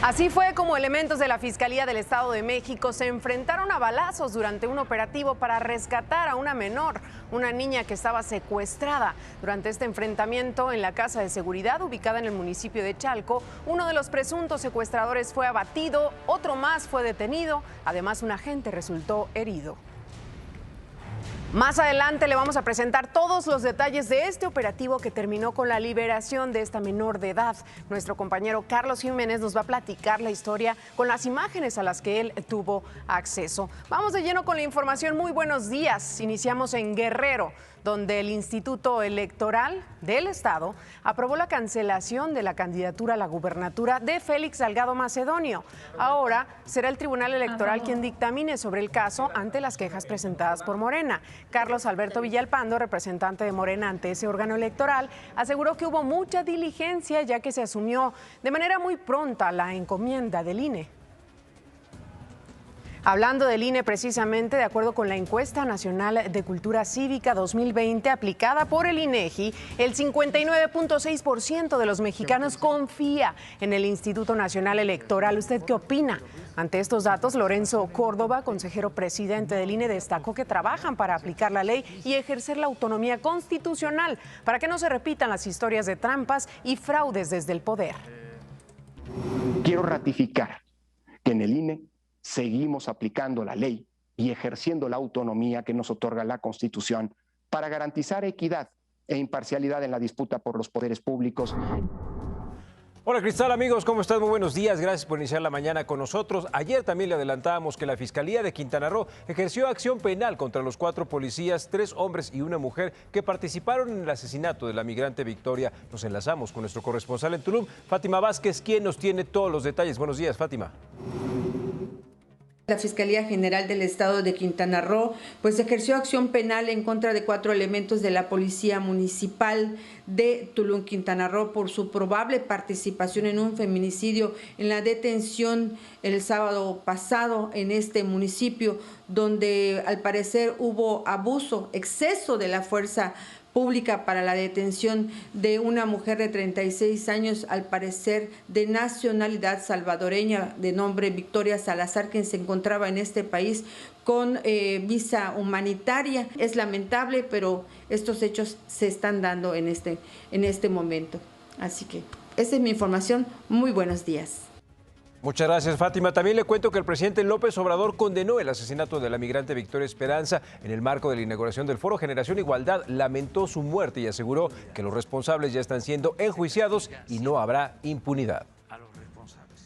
Así fue como elementos de la Fiscalía del Estado de México se enfrentaron a balazos durante un operativo para rescatar a una menor, una niña que estaba secuestrada. Durante este enfrentamiento en la casa de seguridad ubicada en el municipio de Chalco, uno de los presuntos secuestradores fue abatido, otro más fue detenido, además un agente resultó herido. Más adelante le vamos a presentar todos los detalles de este operativo que terminó con la liberación de esta menor de edad. Nuestro compañero Carlos Jiménez nos va a platicar la historia con las imágenes a las que él tuvo acceso. Vamos de lleno con la información. Muy buenos días. Iniciamos en Guerrero, donde el Instituto Electoral del Estado aprobó la cancelación de la candidatura a la gubernatura de Félix Salgado Macedonio. Ahora será el Tribunal Electoral quien dictamine sobre el caso ante las quejas presentadas por Morena. Carlos Alberto Villalpando, representante de Morena ante ese órgano electoral, aseguró que hubo mucha diligencia ya que se asumió de manera muy pronta la encomienda del INE. Hablando del INE precisamente, de acuerdo con la encuesta nacional de cultura cívica 2020 aplicada por el INEGI, el 59.6% de los mexicanos confía en el Instituto Nacional Electoral. ¿Usted qué opina? Ante estos datos, Lorenzo Córdoba, consejero presidente del INE, destacó que trabajan para aplicar la ley y ejercer la autonomía constitucional para que no se repitan las historias de trampas y fraudes desde el poder. Quiero ratificar que en el INE seguimos aplicando la ley y ejerciendo la autonomía que nos otorga la Constitución para garantizar equidad e imparcialidad en la disputa por los poderes públicos. Hola Cristal, amigos, ¿cómo están? Muy buenos días, gracias por iniciar la mañana con nosotros. Ayer también le adelantábamos que la Fiscalía de Quintana Roo ejerció acción penal contra los 4 policías, 3 hombres y una mujer que participaron en el asesinato de la migrante Victoria. Nos enlazamos con nuestro corresponsal en Tulum, Fátima Vázquez, quien nos tiene todos los detalles. Buenos días, Fátima. La Fiscalía General del Estado de Quintana Roo ejerció acción penal en contra de 4 elementos de la Policía Municipal de Tulum, Quintana Roo, por su probable participación en un feminicidio en la detención el sábado pasado en este municipio, donde al parecer hubo abuso, exceso de la fuerza pública para la detención de una mujer de 36 años, al parecer de nacionalidad salvadoreña, de nombre Victoria Salazar, quien se encontraba en este país con visa humanitaria. Es lamentable, pero estos hechos se están dando en este momento. Así que esa es mi información. Muy buenos días. Muchas gracias, Fátima. También le cuento que el presidente López Obrador condenó el asesinato de la migrante Victoria Esperanza en el marco de la inauguración del Foro Generación Igualdad. Lamentó su muerte y aseguró que los responsables ya están siendo enjuiciados y no habrá impunidad. A los responsables.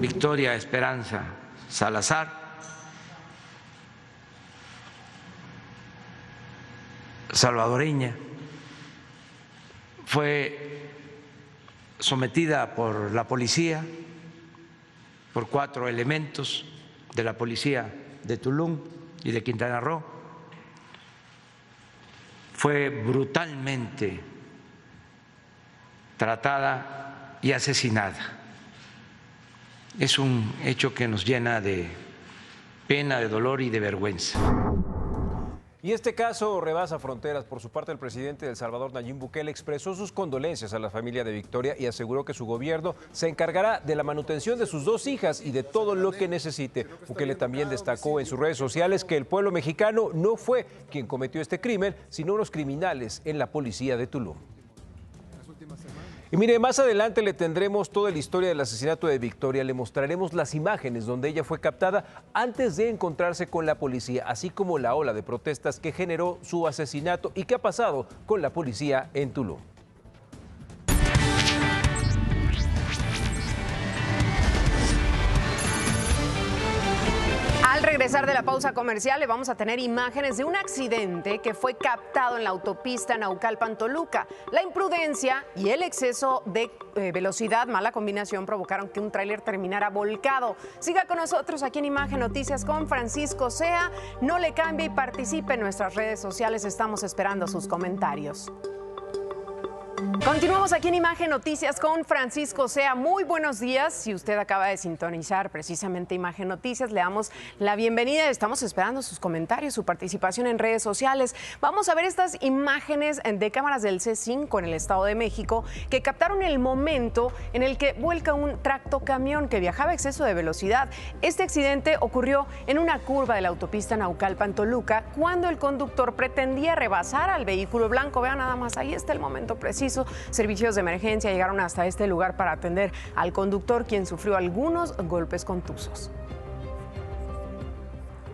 Victoria Esperanza Salazar salvadoreña fue sometida por la policía, por 4 elementos de la policía de Tulum y de Quintana Roo. Fue brutalmente tratada y asesinada. Es un hecho que nos llena de pena, de dolor y de vergüenza. Y este caso rebasa fronteras. Por su parte, el presidente de El Salvador, Nayib Bukele, expresó sus condolencias a la familia de Victoria y aseguró que su gobierno se encargará de la manutención de sus 2 hijas y de todo lo que necesite. Bukele también destacó en sus redes sociales que el pueblo mexicano no fue quien cometió este crimen, sino unos criminales en la policía de Tulum. Y mire, más adelante le tendremos toda la historia del asesinato de Victoria. Le mostraremos las imágenes donde ella fue captada antes de encontrarse con la policía, así como la ola de protestas que generó su asesinato y qué ha pasado con la policía en Tulum. Al regresar de la pausa comercial le vamos a tener imágenes de un accidente que fue captado en la autopista Naucalpan-Toluca. La imprudencia y el exceso de velocidad, mala combinación, provocaron que un tráiler terminara volcado. Siga con nosotros aquí en Imagen Noticias con Francisco Sea. No le cambie y participe en nuestras redes sociales. Estamos esperando sus comentarios. Continuamos aquí en Imagen Noticias con Francisco Sea. Muy buenos días. Si usted acaba de sintonizar precisamente Imagen Noticias, le damos la bienvenida. Estamos esperando sus comentarios, su participación en redes sociales. Vamos a ver estas imágenes de cámaras del C5 en el Estado de México que captaron el momento en el que vuelca un tractocamión que viajaba a exceso de velocidad. Este accidente ocurrió en una curva de la autopista Naucalpan-Toluca cuando el conductor pretendía rebasar al vehículo blanco. Vean nada más, ahí está el momento preciso. Servicios de emergencia llegaron hasta este lugar para atender al conductor, quien sufrió algunos golpes contusos.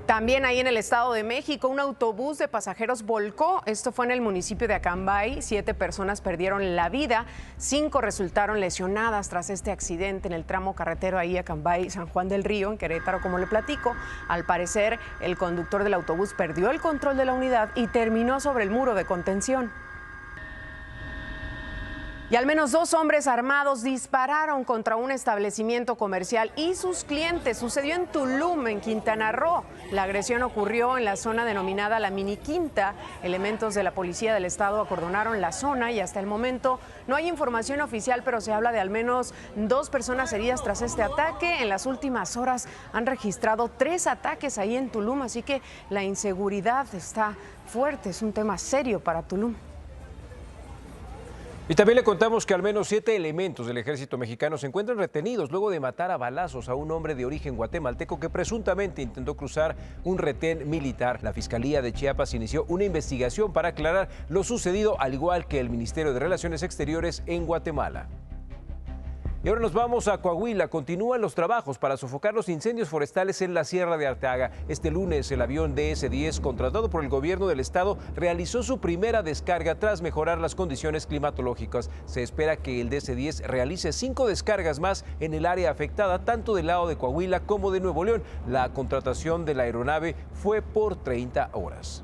También ahí en el Estado de México, un autobús de pasajeros volcó. Esto fue en el municipio de Acambay. 7 personas perdieron la vida, 5 resultaron lesionadas tras este accidente en el tramo carretero ahí Acambay, San Juan del Río, en Querétaro, como le platico. Al parecer, el conductor del autobús perdió el control de la unidad y terminó sobre el muro de contención. Y al menos 2 hombres armados dispararon contra un establecimiento comercial y sus clientes. Sucedió en Tulum, en Quintana Roo. La agresión ocurrió en la zona denominada La Mini Quinta. Elementos de la policía del estado acordonaron la zona y hasta el momento no hay información oficial, pero se habla de al menos 2 personas heridas tras este ataque. En las últimas horas han registrado 3 ataques ahí en Tulum, así que la inseguridad está fuerte. Es un tema serio para Tulum. Y también le contamos que al menos 7 elementos del ejército mexicano se encuentran retenidos luego de matar a balazos a un hombre de origen guatemalteco que presuntamente intentó cruzar un retén militar. La Fiscalía de Chiapas inició una investigación para aclarar lo sucedido, al igual que el Ministerio de Relaciones Exteriores en Guatemala. Y ahora nos vamos a Coahuila. Continúan los trabajos para sofocar los incendios forestales en la Sierra de Arteaga. Este lunes, el avión DS-10, contratado por el gobierno del estado, realizó su primera descarga tras mejorar las condiciones climatológicas. Se espera que el DS-10 realice 5 descargas más en el área afectada, tanto del lado de Coahuila como de Nuevo León. La contratación de la aeronave fue por 30 horas.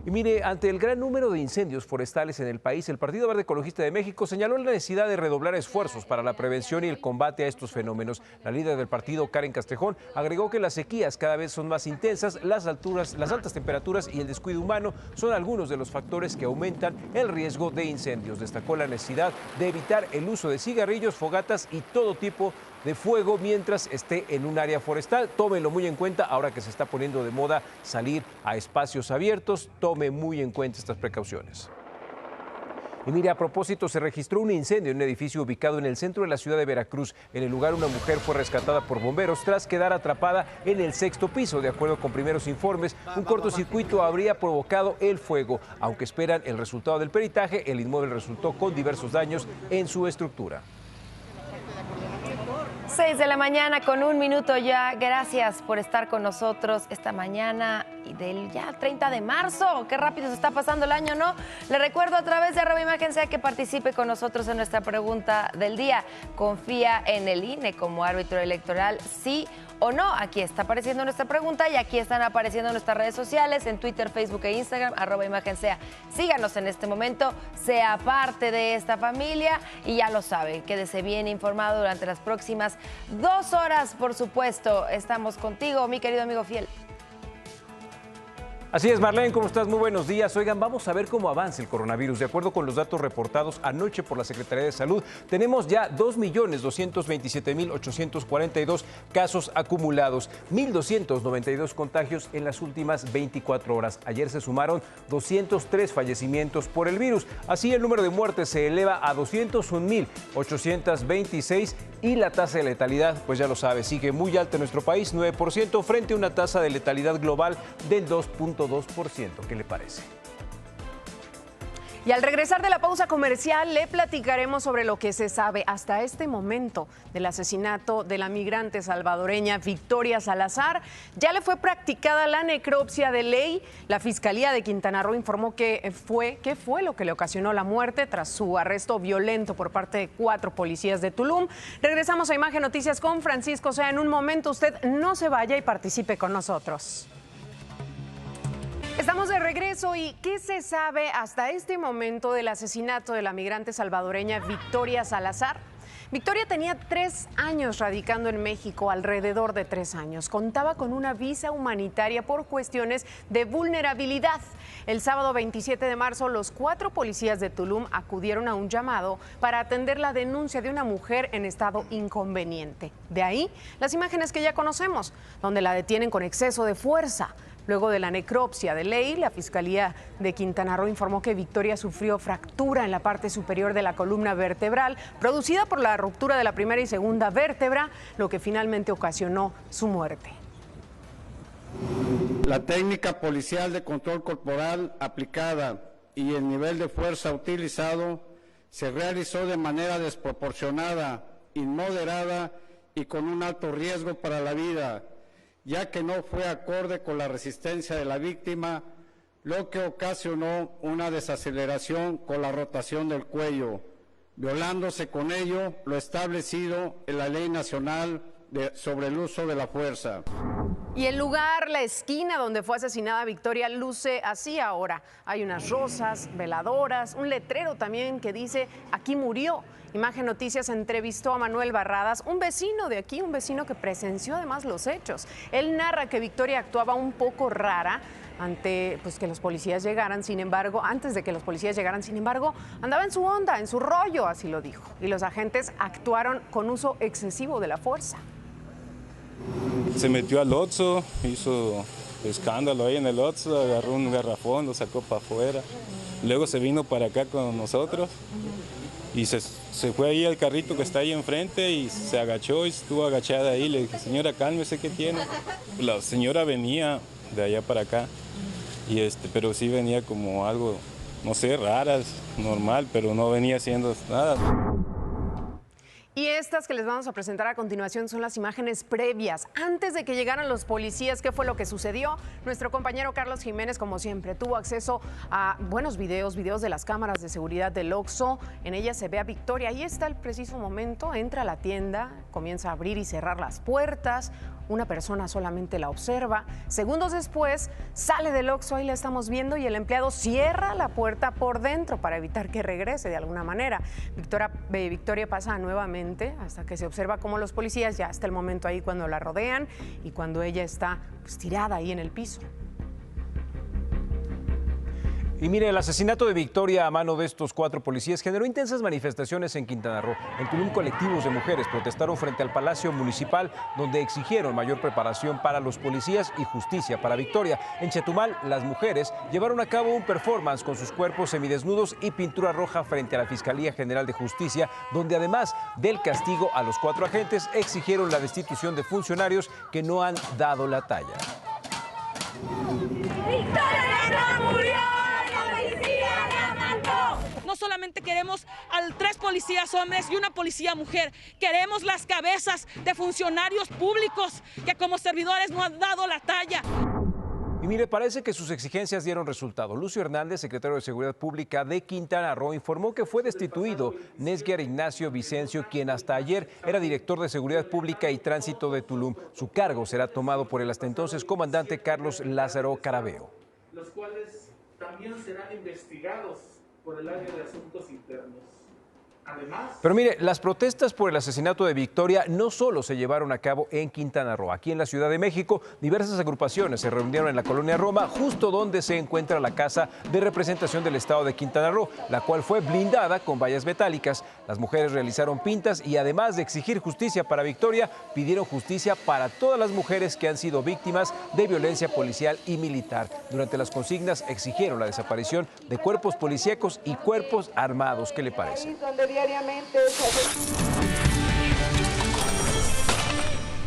Y mire, ante el gran número de incendios forestales en el país, el Partido Verde Ecologista de México señaló la necesidad de redoblar esfuerzos para la prevención y el combate a estos fenómenos. La líder del partido, Karen Castrejón, agregó que las sequías cada vez son más intensas, las altas temperaturas y el descuido humano son algunos de los factores que aumentan el riesgo de incendios. Destacó la necesidad de evitar el uso de cigarrillos, fogatas y todo tipo de fuego mientras esté en un área forestal. Tómenlo muy en cuenta ahora que se está poniendo de moda salir a espacios abiertos. Tome muy en cuenta estas precauciones. Y mire, a propósito, se registró un incendio en un edificio ubicado en el centro de la ciudad de Veracruz. En el lugar, una mujer fue rescatada por bomberos tras quedar atrapada en el 6º piso. De acuerdo con primeros informes, un cortocircuito habría provocado el fuego. Aunque esperan el resultado del peritaje, el inmueble resultó con diversos daños en su estructura. 6 de la mañana con 1 minuto ya. Gracias por estar con nosotros esta mañana y del ya 30 de marzo. Qué rápido se está pasando el año, ¿no? Le recuerdo a través de @imagen_sea que participe con nosotros en nuestra pregunta del día. ¿Confía en el INE como árbitro electoral? ¿Sí o no? Aquí está apareciendo nuestra pregunta y aquí están apareciendo nuestras redes sociales en Twitter, Facebook e Instagram, @imagen_sea. Síganos en este momento, sea parte de esta familia y ya lo sabe, quédese bien informado durante las próximas 2 horas, por supuesto. Estamos contigo, mi querido amigo fiel. Así es, Marlene, ¿cómo estás? Muy buenos días. Oigan, vamos a ver cómo avanza el coronavirus. De acuerdo con los datos reportados anoche por la Secretaría de Salud, tenemos ya 2.227.842 casos acumulados, 1.292 contagios en las últimas 24 horas. Ayer se sumaron 203 fallecimientos por el virus. Así, el número de muertes se eleva a 201.826 y la tasa de letalidad, pues ya lo sabe, sigue muy alta en nuestro país, 9%, frente a una tasa de letalidad global del 2.2%. ¿Qué le parece? Y al regresar de la pausa comercial le platicaremos sobre lo que se sabe hasta este momento del asesinato de la migrante salvadoreña Victoria Salazar. Ya le fue practicada la necropsia de ley. La Fiscalía de Quintana Roo informó qué fue lo que le ocasionó la muerte tras su arresto violento por parte de 4 policías de Tulum. Regresamos a Imagen Noticias con Francisco Sea. En un momento usted no se vaya y participe con nosotros. Estamos de regreso y ¿qué se sabe hasta este momento del asesinato de la migrante salvadoreña Victoria Salazar? Victoria tenía 3 años radicando en México, alrededor de 3 años. Contaba con una visa humanitaria por cuestiones de vulnerabilidad. El sábado 27 de marzo, los 4 policías de Tulum acudieron a un llamado para atender la denuncia de una mujer en estado inconveniente. De ahí, las imágenes que ya conocemos, donde la detienen con exceso de fuerza. Luego de la necropsia de ley, la Fiscalía de Quintana Roo informó que Victoria sufrió fractura en la parte superior de la columna vertebral, producida por la ruptura de la primera y segunda vértebra, lo que finalmente ocasionó su muerte. La técnica policial de control corporal aplicada y el nivel de fuerza utilizado se realizó de manera desproporcionada, inmoderada y con un alto riesgo para la vida, ya que no fue acorde con la resistencia de la víctima, lo que ocasionó una desaceleración con la rotación del cuello, violándose con ello lo establecido en la Ley Nacional sobre el uso de la fuerza. Y el lugar, la esquina donde fue asesinada Victoria, luce así ahora. Hay unas rosas, veladoras, un letrero también que dice "Aquí murió". Imagen Noticias entrevistó a Manuel Barradas, un vecino de aquí, un vecino que presenció además los hechos. Él narra que Victoria actuaba un poco rara ante que los policías llegaran, sin embargo, antes de que los policías llegaran, sin embargo, andaba en su onda, en su rollo, así lo dijo. Y los agentes actuaron con uso excesivo de la fuerza. Se metió al Oxxo, hizo escándalo ahí en el Oxxo, agarró un garrafón, lo sacó para afuera. Luego se vino para acá con nosotros y se fue ahí al carrito que está ahí enfrente y se agachó y estuvo agachada ahí. Le dije, señora, cálmese, ¿qué tiene? La señora venía de allá para acá, pero sí venía como algo, no sé, raras, normal, pero no venía haciendo nada. Y estas que les vamos a presentar a continuación son las imágenes previas, antes de que llegaran los policías. ¿Qué fue lo que sucedió? Nuestro compañero Carlos Jiménez, como siempre, tuvo acceso a buenos videos de las cámaras de seguridad del Oxxo. En ellas se ve a Victoria. Ahí está el preciso momento, entra a la tienda, comienza a abrir y cerrar las puertas. Una persona solamente la observa. Segundos después sale del Oxxo, ahí la estamos viendo, y el empleado cierra la puerta por dentro para evitar que regrese de alguna manera. Victoria pasa nuevamente hasta que se observa cómo los policías, ya hasta el momento ahí cuando la rodean y cuando ella está tirada ahí en el piso. Y mire, el asesinato de Victoria a mano de estos 4 policías generó intensas manifestaciones en Quintana Roo. En Tulum, colectivos de mujeres protestaron frente al Palacio Municipal, donde exigieron mayor preparación para los policías y justicia para Victoria. En Chetumal, las mujeres llevaron a cabo un performance con sus cuerpos semidesnudos y pintura roja frente a la Fiscalía General de Justicia, donde además del castigo a los 4 agentes, exigieron la destitución de funcionarios que no han dado la talla. ¡Victoria murió! No solamente queremos a 3 policías hombres y una policía mujer, queremos las cabezas de funcionarios públicos que como servidores no han dado la talla. Y mire, parece que sus exigencias dieron resultado. Lucio Hernández, secretario de Seguridad Pública de Quintana Roo, informó que fue destituido Nesguer Ignacio Vicencio, quien hasta ayer era director de Seguridad Pública y Tránsito de Tulum. Su cargo será tomado por el hasta entonces comandante Carlos Lázaro Carabeo. Los cuales también serán investigados por el área de asuntos internos. Además, pero mire, las protestas por el asesinato de Victoria no solo se llevaron a cabo en Quintana Roo. Aquí en la Ciudad de México, diversas agrupaciones se reunieron en la colonia Roma, justo donde se encuentra la Casa de Representación del Estado de Quintana Roo, la cual fue blindada con vallas metálicas. Las mujeres realizaron pintas y además de exigir justicia para Victoria, pidieron justicia para todas las mujeres que han sido víctimas de violencia policial y militar. Durante las consignas exigieron la desaparición de cuerpos policíacos y cuerpos armados. ¿Qué le parece?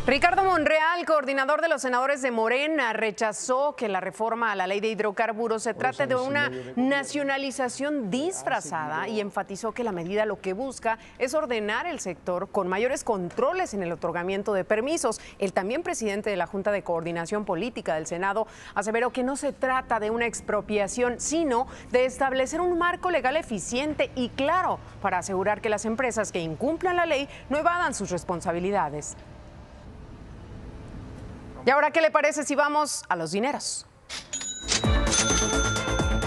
Ricardo Monreal, coordinador de los senadores de Morena, rechazó que la reforma a la ley de hidrocarburos se trate de una nacionalización disfrazada y enfatizó que la medida lo que busca es ordenar el sector con mayores controles en el otorgamiento de permisos. El también presidente de la Junta de Coordinación Política del Senado aseveró que no se trata de una expropiación, sino de establecer un marco legal eficiente y claro para asegurar que las empresas que incumplan la ley no evadan sus responsabilidades. ¿Y ahora qué le parece si vamos a los dineros?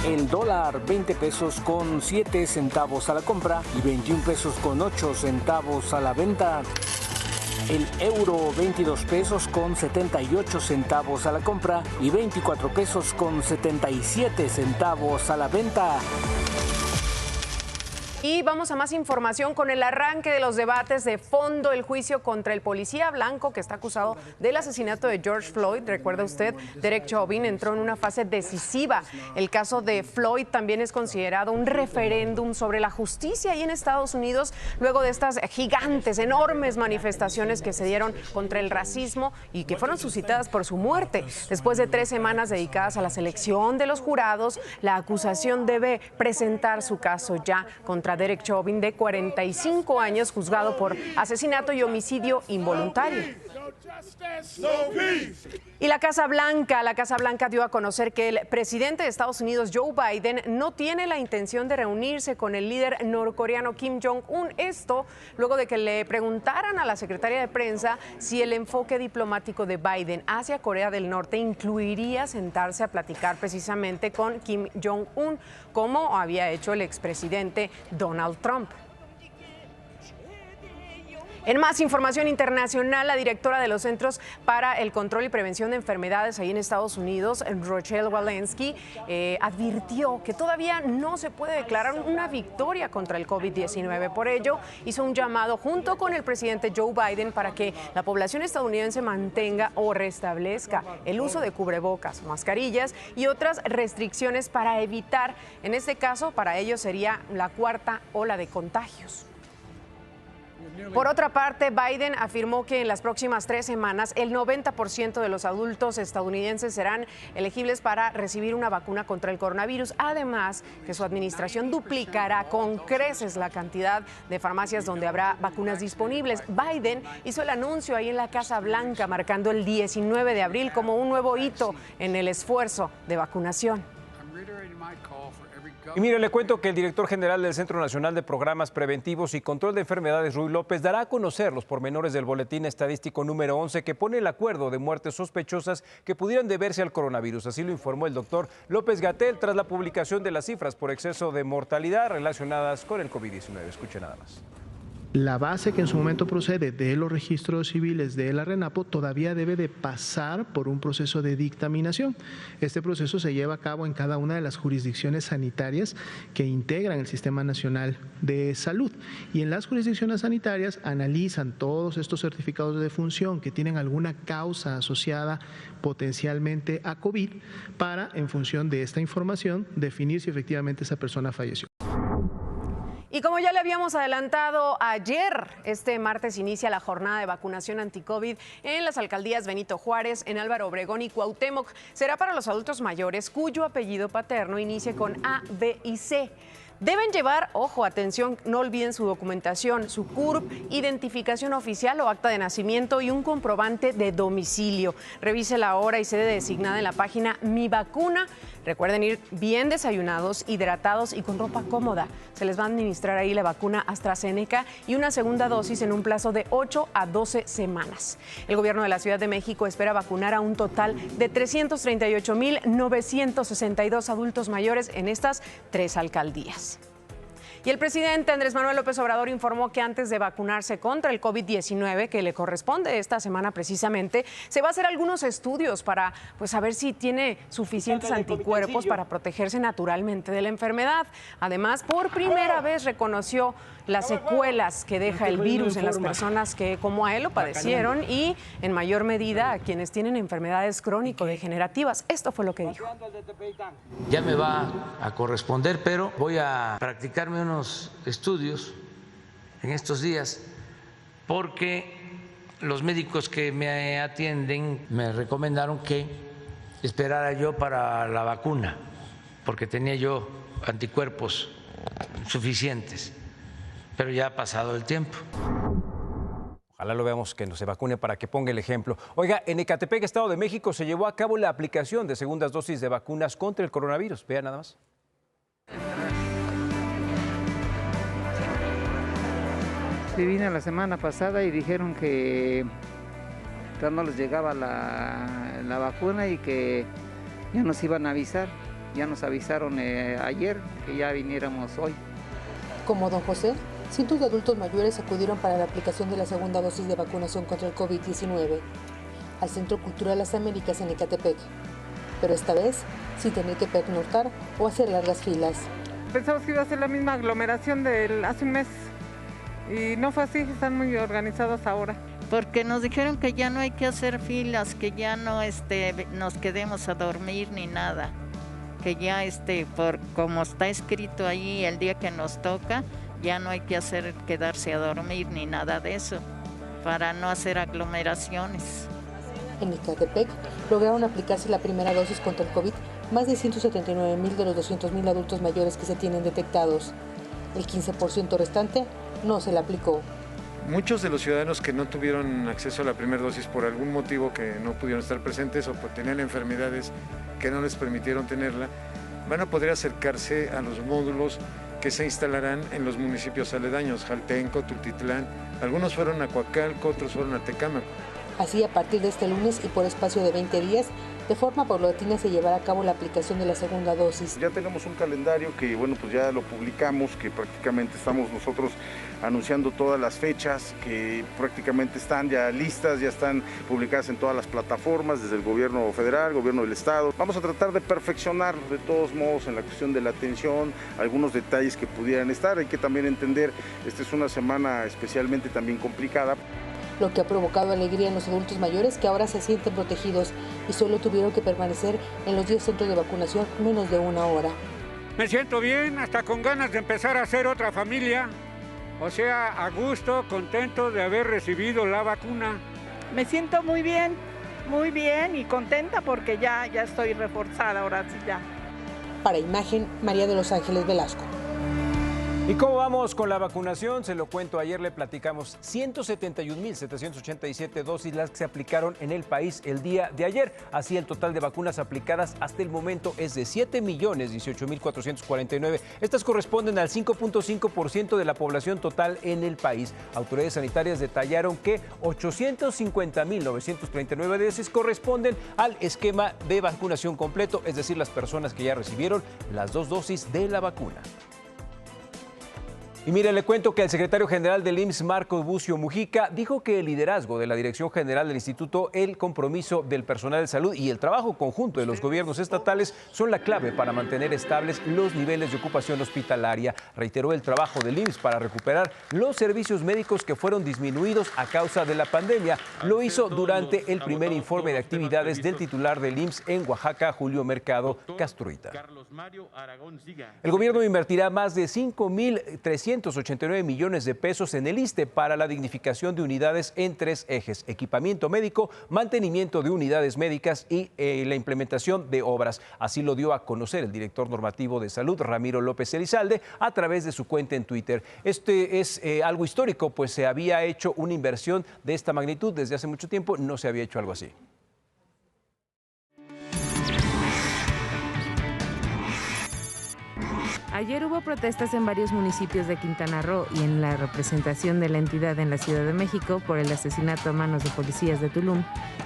El dólar 20 pesos con 7 centavos a la compra y 21 pesos con 8 centavos a la venta. El euro 22 pesos con 78 centavos a la compra y 24 pesos con 77 centavos a la venta. Y vamos a más información con el arranque de los debates de fondo, el juicio contra el policía blanco que está acusado del asesinato de George Floyd. Recuerda usted, Derek Chauvin entró en una fase decisiva. El caso de Floyd también es considerado un referéndum sobre la justicia ahí en Estados Unidos, luego de estas gigantes, enormes manifestaciones que se dieron contra el racismo y que fueron suscitadas por su muerte. Después de 3 semanas dedicadas a la selección de los jurados, la acusación debe presentar su caso ya contra Derek Chauvin, de 45 años, juzgado por asesinato y homicidio involuntario. Y la Casa Blanca dio a conocer que el presidente de Estados Unidos, Joe Biden, no tiene la intención de reunirse con el líder norcoreano Kim Jong-un. Esto luego de que le preguntaran a la secretaria de prensa si el enfoque diplomático de Biden hacia Corea del Norte incluiría sentarse a platicar precisamente con Kim Jong-un, como había hecho el expresidente Donald Trump. En más información internacional, la directora de los Centros para el Control y Prevención de Enfermedades ahí en Estados Unidos, Rochelle Walensky, advirtió que todavía no se puede declarar una victoria contra el COVID-19. Por ello, hizo un llamado junto con el presidente Joe Biden para que la población estadounidense mantenga o restablezca el uso de cubrebocas, mascarillas y otras restricciones para evitar, en este caso, para ellos sería la 4ª ola de contagios. Por otra parte, Biden afirmó que en las próximas 3 semanas el 90% de los adultos estadounidenses serán elegibles para recibir una vacuna contra el coronavirus. Además, que su administración duplicará con creces la cantidad de farmacias donde habrá vacunas disponibles. Biden hizo el anuncio ahí en la Casa Blanca, marcando el 19 de abril como un nuevo hito en el esfuerzo de vacunación. Y mire, le cuento que el director general del Centro Nacional de Programas Preventivos y Control de Enfermedades, Ruy López, dará a conocer los pormenores del boletín estadístico número 11 que pone el acuerdo de muertes sospechosas que pudieran deberse al coronavirus. Así lo informó el doctor López-Gatell tras la publicación de las cifras por exceso de mortalidad relacionadas con el COVID-19. Escuche nada más. La base que en su momento procede de los registros civiles de la RENAPO todavía debe de pasar por un proceso de dictaminación. Este proceso se lleva a cabo en cada una de las jurisdicciones sanitarias que integran el Sistema Nacional de Salud. Y en las jurisdicciones sanitarias analizan todos estos certificados de defunción que tienen alguna causa asociada potencialmente a COVID para, en función de esta información, definir si efectivamente esa persona falleció. Y como ya le habíamos adelantado ayer, este martes inicia la jornada de vacunación anti-COVID en las alcaldías Benito Juárez, en Álvaro Obregón y Cuauhtémoc. Será para los adultos mayores cuyo apellido paterno inicie con A, B y C. Deben llevar, ojo, atención, no olviden su documentación, su CURP, identificación oficial o acta de nacimiento y un comprobante de domicilio. Revise la hora y sede designada en la página Mi Vacuna. Recuerden ir bien desayunados, hidratados y con ropa cómoda. Se les va a administrar ahí la vacuna AstraZeneca y una segunda dosis en un plazo de 8 a 12 semanas. El gobierno de la Ciudad de México espera vacunar a un total de 338,962 adultos mayores en estas 3 alcaldías. Y el presidente Andrés Manuel López Obrador informó que antes de vacunarse contra el COVID-19, que le corresponde esta semana precisamente, se va a hacer algunos estudios para saber si tiene suficientes anticuerpos para protegerse naturalmente de la enfermedad. Además, por primera vez reconoció las secuelas que deja el virus en las personas que, como a él, lo padecieron y, en mayor medida, a quienes tienen enfermedades crónico-degenerativas. Esto fue lo que dijo. Ya me va a corresponder, pero voy a practicarme unos estudios en estos días porque los médicos que me atienden me recomendaron que esperara yo para la vacuna porque tenía yo anticuerpos suficientes. Pero ya ha pasado el tiempo. Ojalá lo veamos que no se vacune para que ponga el ejemplo. Oiga, en Ecatepec, Estado de México, se llevó a cabo la aplicación de segundas dosis de vacunas contra el coronavirus. Vean nada más. Sí, vine la semana pasada y dijeron que no les llegaba la vacuna y que ya nos iban a avisar. Ya nos avisaron ayer que ya viniéramos hoy. Como don José, cientos de adultos mayores acudieron para la aplicación de la segunda dosis de vacunación contra el COVID-19 al Centro Cultural Las Américas en Ecatepec, pero esta vez sin tener que pernoctar o hacer largas filas. Pensamos que iba a ser la misma aglomeración de hace un mes y no fue así, están muy organizados ahora. Porque nos dijeron que ya no hay que hacer filas, que ya no nos quedemos a dormir ni nada, que ya por como está escrito ahí el día que nos toca, ya no hay que quedarse a dormir ni nada de eso, para no hacer aglomeraciones. En Ecatepec lograron aplicarse la primera dosis contra el COVID más de 179,000 de los 200,000 adultos mayores que se tienen detectados. El 15% restante no se le aplicó. Muchos de los ciudadanos que no tuvieron acceso a la primera dosis por algún motivo, que no pudieron estar presentes o tenían enfermedades que no les permitieron tenerla, van a poder acercarse a los módulos que se instalarán en los municipios aledaños, Jaltenco, Tultitlán. Algunos fueron a Coacalco, otros fueron a Tecámac. Así, a partir de este lunes y por espacio de 20 días, de forma paulatina se llevará a cabo la aplicación de la segunda dosis. Ya tenemos un calendario que, bueno, pues ya lo publicamos, que prácticamente estamos nosotros anunciando todas las fechas, que prácticamente están ya listas, ya están publicadas en todas las plataformas, desde el gobierno federal, gobierno del estado. Vamos a tratar de perfeccionar de todos modos en la cuestión de la atención, algunos detalles que pudieran estar. Hay que también entender, esta es una semana especialmente también complicada. Lo que ha provocado alegría en los adultos mayores que ahora se sienten protegidos y solo tuvieron que permanecer en los 10 centros de vacunación menos de una hora. Me siento bien, hasta con ganas de empezar a hacer otra familia, o sea, a gusto, contento de haber recibido la vacuna. Me siento muy bien y contenta porque ya estoy reforzada, ahora sí ya. Para Imagen, María de los Ángeles Velasco. ¿Y cómo vamos con la vacunación? Se lo cuento, ayer le platicamos 171,787 dosis las que se aplicaron en el país el día de ayer. Así el total de vacunas aplicadas hasta el momento es de 7,018,449. Estas corresponden al 5.5% de la población total en el país. Autoridades sanitarias detallaron que 850,939 dosis corresponden al esquema de vacunación completo, es decir, las personas que ya recibieron las 2 dosis de la vacuna. Y mire, le cuento que el secretario general del IMSS, Marcos Bucio Mujica, dijo que el liderazgo de la Dirección General del Instituto, el compromiso del personal de salud y el trabajo conjunto de los gobiernos estatales son la clave para mantener estables los niveles de ocupación hospitalaria. Reiteró el trabajo del IMSS para recuperar los servicios médicos que fueron disminuidos a causa de la pandemia. Lo hizo durante el primer informe de actividades del titular del IMSS en Oaxaca, Julio Mercado Castruita. El gobierno invertirá más de 5,389 millones de pesos en el ISSSTE para la dignificación de unidades en 3 ejes: equipamiento médico, mantenimiento de unidades médicas y la implementación de obras. Así lo dio a conocer el director normativo de salud, Ramiro López Elizalde, a través de su cuenta en Twitter. Este es algo histórico, pues se había hecho una inversión de esta magnitud desde hace mucho tiempo, no se había hecho algo así. Ayer hubo protestas en varios municipios de Quintana Roo y en la representación de la entidad en la Ciudad de México por el asesinato a manos de policías de Tulum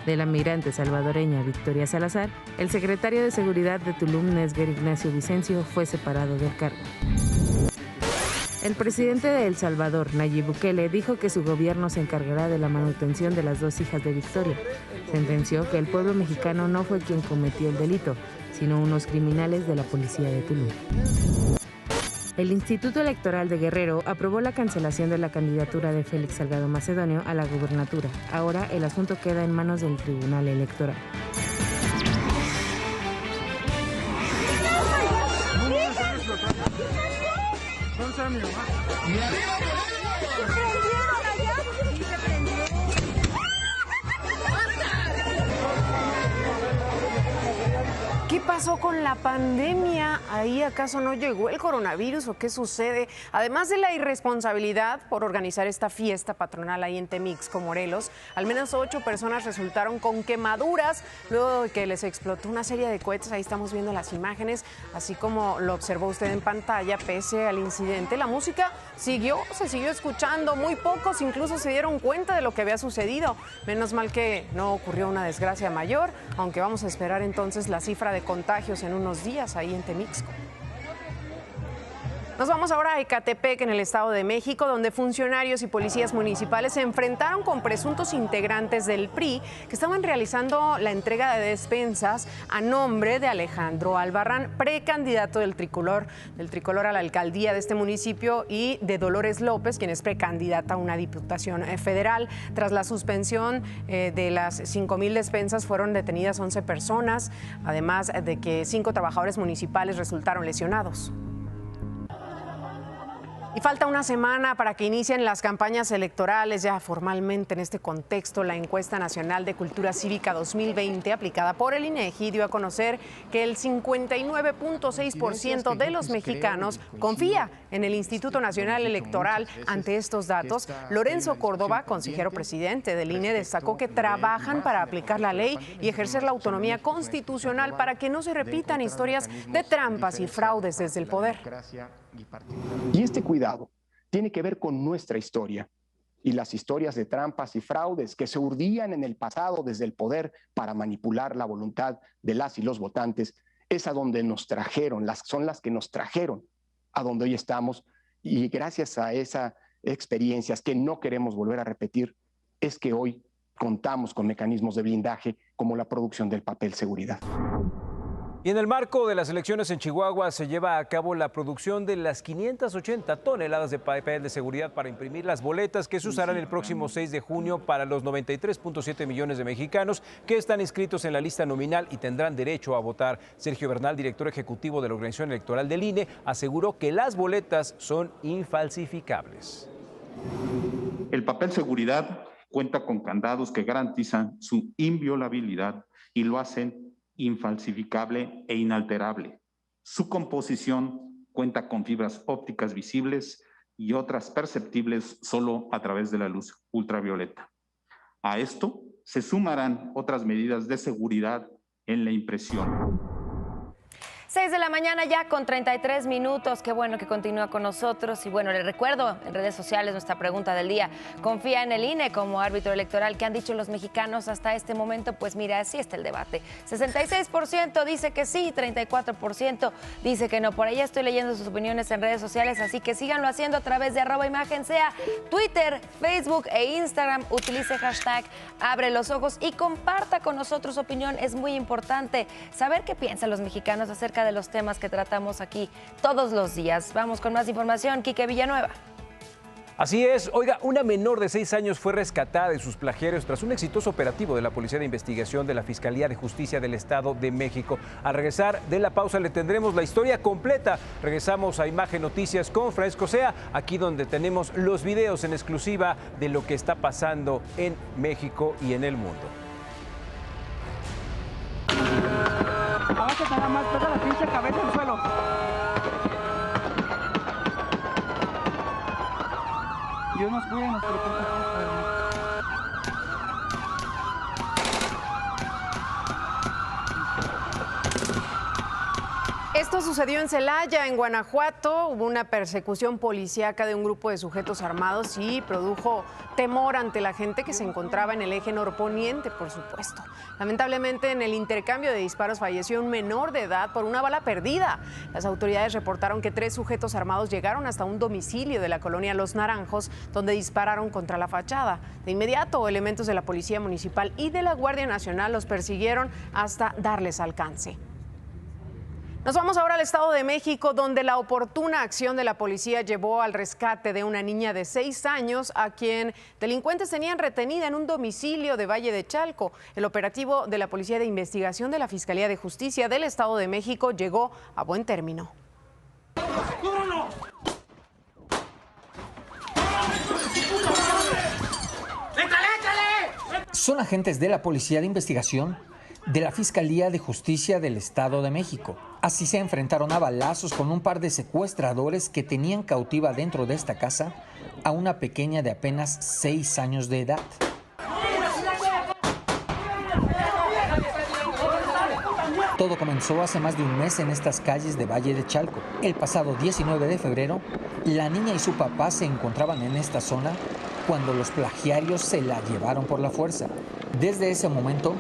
de la migrante salvadoreña Victoria Salazar. El secretario de Seguridad de Tulum, Nesger Ignacio Vicencio, fue separado del cargo. El presidente de El Salvador, Nayib Bukele, dijo que su gobierno se encargará de la manutención de las 2 hijas de Victoria. Sentenció que el pueblo mexicano no fue quien cometió el delito, sino unos criminales de la policía de Tulum. El Instituto Electoral de Guerrero aprobó la cancelación de la candidatura de Félix Salgado Macedonio a la gubernatura. Ahora el asunto queda en manos del Tribunal Electoral. ¿Qué pasó con la pandemia? ¿Ahí acaso no llegó el coronavirus o qué sucede? Además de la irresponsabilidad por organizar esta fiesta patronal ahí en Temixco, Morelos, al menos 8 personas resultaron con quemaduras luego de que les explotó una serie de cohetes. Ahí estamos viendo las imágenes, así como lo observó usted en pantalla. Pese al incidente, la música se siguió escuchando. Muy pocos incluso se dieron cuenta de lo que había sucedido. Menos mal que no ocurrió una desgracia mayor, aunque vamos a esperar entonces la cifra de contagios contagios en unos días ahí en Temixco. Nos vamos ahora a Ecatepec, en el Estado de México, donde funcionarios y policías municipales se enfrentaron con presuntos integrantes del PRI que estaban realizando la entrega de despensas a nombre de Alejandro Albarrán, precandidato del tricolor a la alcaldía de este municipio, y de Dolores López, quien es precandidata a una diputación federal. Tras la suspensión de las 5,000 despensas, fueron detenidas 11 personas, además de que 5 trabajadores municipales resultaron lesionados. Y falta una semana para que inicien las campañas electorales. Ya formalmente en este contexto, la encuesta nacional de cultura cívica 2020 aplicada por el INEGI dio a conocer que el 59.6% de los mexicanos confía en el Instituto Nacional Electoral. Ante estos datos, Lorenzo Córdoba, consejero presidente del INE, destacó que trabajan para aplicar la ley y ejercer la autonomía constitucional para que no se repitan historias de trampas y fraudes desde el poder. Y este cuidado tiene que ver con nuestra historia y las historias de trampas y fraudes que se urdían en el pasado desde el poder para manipular la voluntad de las y los votantes, es a donde nos trajeron, son las que nos trajeron a donde hoy estamos, y gracias a esas experiencias que no queremos volver a repetir, es que hoy contamos con mecanismos de blindaje como la producción del papel seguridad. Y en el marco de las elecciones en Chihuahua se lleva a cabo la producción de las 580 toneladas de papel de seguridad para imprimir las boletas que se usarán el próximo 6 de junio para los 93.7 millones de mexicanos que están inscritos en la lista nominal y tendrán derecho a votar. Sergio Bernal, director ejecutivo de la Organización Electoral del INE, aseguró que las boletas son infalsificables. El papel seguridad cuenta con candados que garantizan su inviolabilidad y lo hacen infalsificable e inalterable. Su composición cuenta con fibras ópticas visibles y otras perceptibles solo a través de la luz ultravioleta. A esto se sumarán otras medidas de seguridad en la impresión. 6 de la mañana ya con 33 minutos. Qué bueno que continúa con nosotros. Y bueno, les recuerdo en redes sociales nuestra pregunta del día. ¿Confía en el INE como árbitro electoral? ¿Qué han dicho los mexicanos hasta este momento? Pues mira, así está el debate. 66% dice que sí, 34% dice que no. Por ahí estoy leyendo sus opiniones en redes sociales, así que síganlo haciendo a través de @imagen_sea, Twitter, Facebook e Instagram. Utilice hashtag Abre los Ojos y comparta con nosotros su opinión. Es muy importante saber qué piensan los mexicanos acerca de los temas que tratamos aquí todos los días. Vamos con más información. Quique Villanueva. Así es. Oiga, una menor de 6 años fue rescatada de sus plagiarios tras un exitoso operativo de la Policía de Investigación de la Fiscalía de Justicia del Estado de México. Al regresar de la pausa le tendremos la historia completa. Regresamos a Imagen Noticias con Francisco Sea, aquí donde tenemos los videos en exclusiva de lo que está pasando en México y en el mundo. Abájate nada más, toda la pinche cabeza al suelo. Dios nos cuide y nos proteja. Esto sucedió en Celaya, en Guanajuato. Hubo una persecución policíaca de un grupo de sujetos armados y produjo temor ante la gente que se encontraba en el eje norponiente, por supuesto. Lamentablemente, en el intercambio de disparos falleció un menor de edad por una bala perdida. Las autoridades reportaron que 3 sujetos armados llegaron hasta un domicilio de la colonia Los Naranjos, donde dispararon contra la fachada. De inmediato, elementos de la Policía Municipal y de la Guardia Nacional los persiguieron hasta darles alcance. Nos vamos ahora al Estado de México, donde la oportuna acción de la policía llevó al rescate de una niña de 6 años a quien delincuentes tenían retenida en un domicilio de Valle de Chalco. El operativo de la Policía de Investigación de la Fiscalía de Justicia del Estado de México llegó a buen término. Son agentes de la Policía de Investigación de la Fiscalía de Justicia del Estado de México. Así se enfrentaron a balazos con un par de secuestradores que tenían cautiva dentro de esta casa a una pequeña de apenas 6 años de edad. Todo comenzó hace más de un mes en estas calles de Valle de Chalco. El pasado 19 de febrero, la niña y su papá se encontraban en esta zona cuando los plagiarios se la llevaron por la fuerza. Desde ese momento,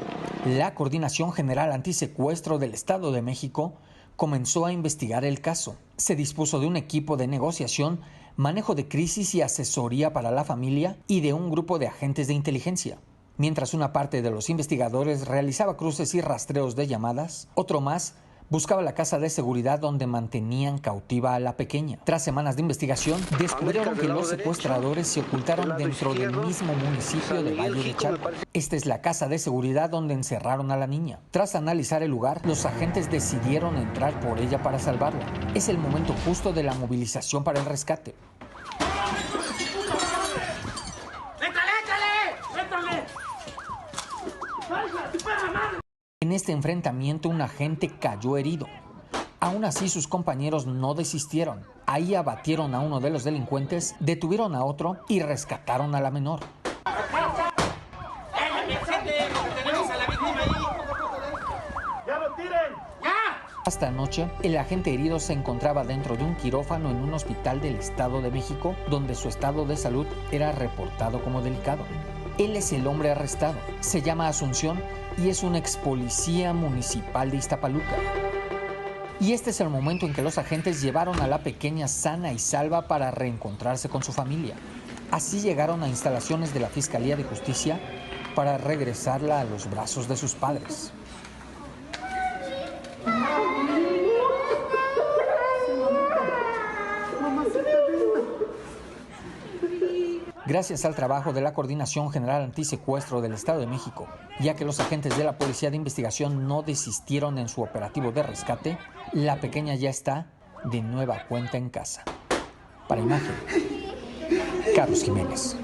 La Coordinación General Antisecuestro del Estado de México comenzó a investigar el caso. Se dispuso de un equipo de negociación, manejo de crisis y asesoría para la familia y de un grupo de agentes de inteligencia. Mientras una parte de los investigadores realizaba cruces y rastreos de llamadas, otro más buscaba la casa de seguridad donde mantenían cautiva a la pequeña. Tras semanas de investigación, descubrieron que los secuestradores se ocultaron dentro del mismo municipio de Valle de Chalco. Esta es la casa de seguridad donde encerraron a la niña. Tras analizar el lugar, los agentes decidieron entrar por ella para salvarla. Es el momento justo de la movilización para el rescate. En este enfrentamiento, un agente cayó herido. Aún así, sus compañeros no desistieron. Ahí abatieron a uno de los delincuentes, detuvieron a otro y rescataron a la menor. Hasta anoche, el agente herido se encontraba dentro de un quirófano en un hospital del Estado de México, donde su estado de salud era reportado como delicado. Él es el hombre arrestado. Se llama Asunción y es un ex policía municipal de Iztapaluca. Y este es el momento en que los agentes llevaron a la pequeña sana y salva para reencontrarse con su familia. Así llegaron a instalaciones de la Fiscalía de Justicia para regresarla a los brazos de sus padres. Gracias al trabajo de la Coordinación General Antisecuestro del Estado de México, ya que los agentes de la Policía de Investigación no desistieron en su operativo de rescate, la pequeña ya está de nueva cuenta en casa. Para Imagen, Carlos Jiménez.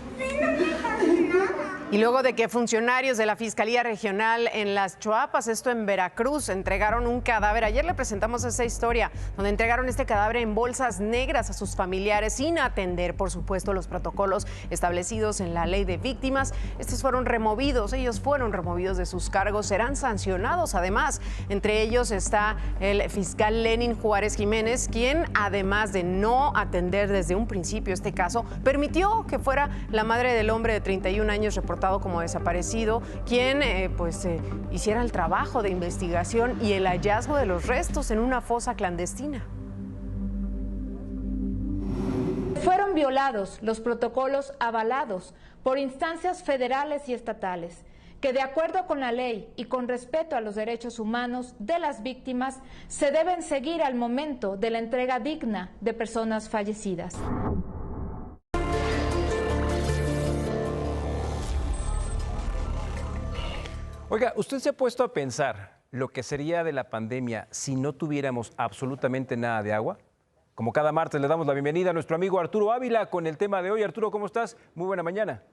Y luego de que funcionarios de la Fiscalía Regional en Las Chuapas, esto en Veracruz, entregaron un cadáver. Ayer le presentamos esa historia, donde entregaron este cadáver en bolsas negras a sus familiares sin atender, por supuesto, los protocolos establecidos en la ley de víctimas. Estos fueron removidos, ellos fueron removidos de sus cargos, serán sancionados además. Entre ellos está el fiscal Lenin Juárez Jiménez, quien además de no atender desde un principio este caso, permitió que fuera la madre del hombre de 31 años reportado como desaparecido, quien hiciera el trabajo de investigación y el hallazgo de los restos en una fosa clandestina. Fueron violados los protocolos avalados por instancias federales y estatales, que de acuerdo con la ley y con respeto a los derechos humanos de las víctimas, se deben seguir al momento de la entrega digna de personas fallecidas. Oiga, ¿usted se ha puesto a pensar lo que sería de la pandemia si no tuviéramos absolutamente nada de agua? Como cada martes le damos la bienvenida a nuestro amigo Arturo Ávila con el tema de hoy. Arturo, ¿cómo estás? Muy buena mañana.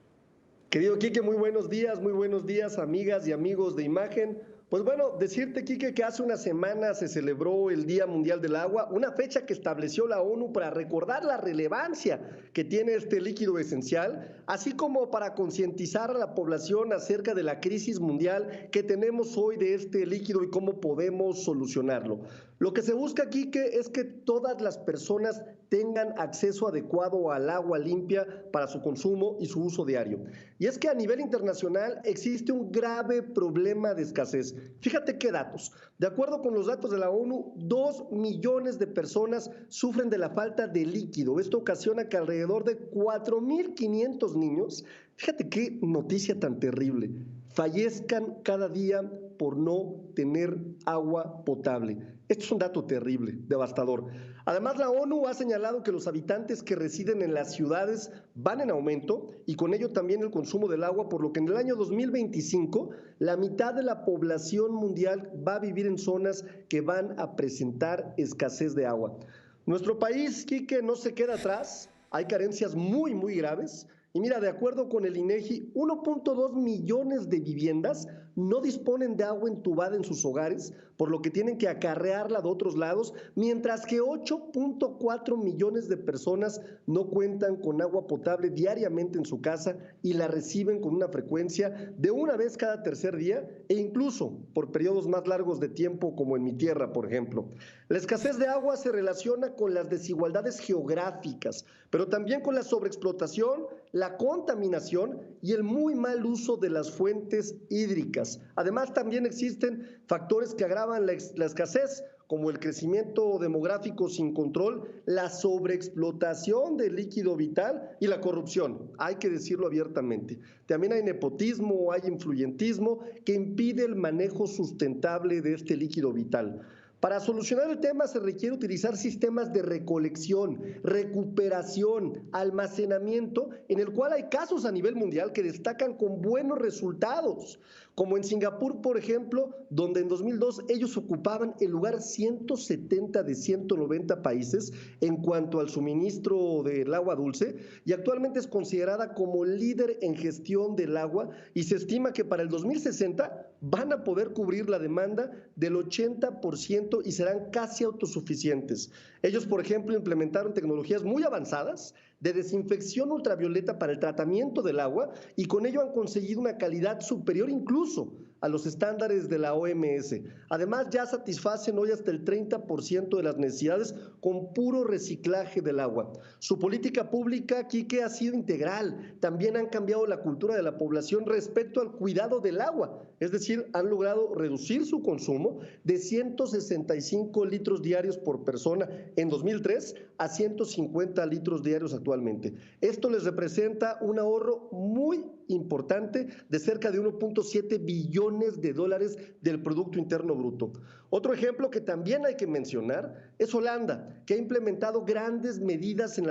Querido Quique, muy buenos días, amigas y amigos de Imagen. Pues bueno, decirte, Quique, que hace una semana se celebró el Día Mundial del Agua, una fecha que estableció la ONU para recordar la relevancia que tiene este líquido esencial, así como para concientizar a la población acerca de la crisis mundial que tenemos hoy de este líquido y cómo podemos solucionarlo. Lo que se busca, Quique, es que todas las personas tengan acceso adecuado al agua limpia para su consumo y su uso diario. Y es que a nivel internacional existe un grave problema de escasez. Fíjate qué datos. De acuerdo con los datos de la ONU, 2 millones de personas sufren de la falta de líquido. Esto ocasiona que alrededor de 4.500 niños, fíjate qué noticia tan terrible, fallezcan cada día por no tener agua potable. Esto es un dato terrible, devastador. Además, la ONU ha señalado que los habitantes que residen en las ciudades van en aumento y con ello también el consumo del agua, por lo que en el año 2025 la mitad de la población mundial va a vivir en zonas que van a presentar escasez de agua. Nuestro país, Quique, no se queda atrás, hay carencias muy, muy graves. Y mira, de acuerdo con el INEGI, 1.2 millones de viviendas no disponen de agua entubada en sus hogares, por lo que tienen que acarrearla de otros lados, mientras que 8.4 millones de personas no cuentan con agua potable diariamente en su casa y la reciben con una frecuencia de una vez cada tercer día e incluso por periodos más largos de tiempo, como en mi tierra, por ejemplo. La escasez de agua se relaciona con las desigualdades geográficas, pero también con la sobreexplotación, la la contaminación y el muy mal uso de las fuentes hídricas. Además, también existen factores que agravan la escasez, como el crecimiento demográfico sin control, la sobreexplotación del líquido vital y la corrupción, hay que decirlo abiertamente. También hay nepotismo, hay influyentismo que impide el manejo sustentable de este líquido vital. Para solucionar el tema se requiere utilizar sistemas de recolección, recuperación, almacenamiento, en el cual hay casos a nivel mundial que destacan con buenos resultados, como en Singapur, por ejemplo, donde en 2002 ellos ocupaban el lugar 170 de 190 países en cuanto al suministro del agua dulce, y actualmente es considerada como líder en gestión del agua, y se estima que para el 2060 van a poder cubrir la demanda del 80% y serán casi autosuficientes. Ellos, por ejemplo, implementaron tecnologías muy avanzadas de desinfección ultravioleta para el tratamiento del agua, y con ello han conseguido una calidad superior incluso a los estándares de la OMS. Además, ya satisfacen hoy hasta el 30% de las necesidades con puro reciclaje del agua. Su política pública, Quique, ha sido integral. También han cambiado la cultura de la población respecto al cuidado del agua. Es decir, han logrado reducir su consumo de 165 litros diarios por persona en 2003 a 150 litros diarios actualmente. Esto les representa un ahorro muy importante de cerca de 1.7 billones de dólares del Producto Interno Bruto. Otro ejemplo que también hay que mencionar es Holanda, que ha implementado grandes medidas en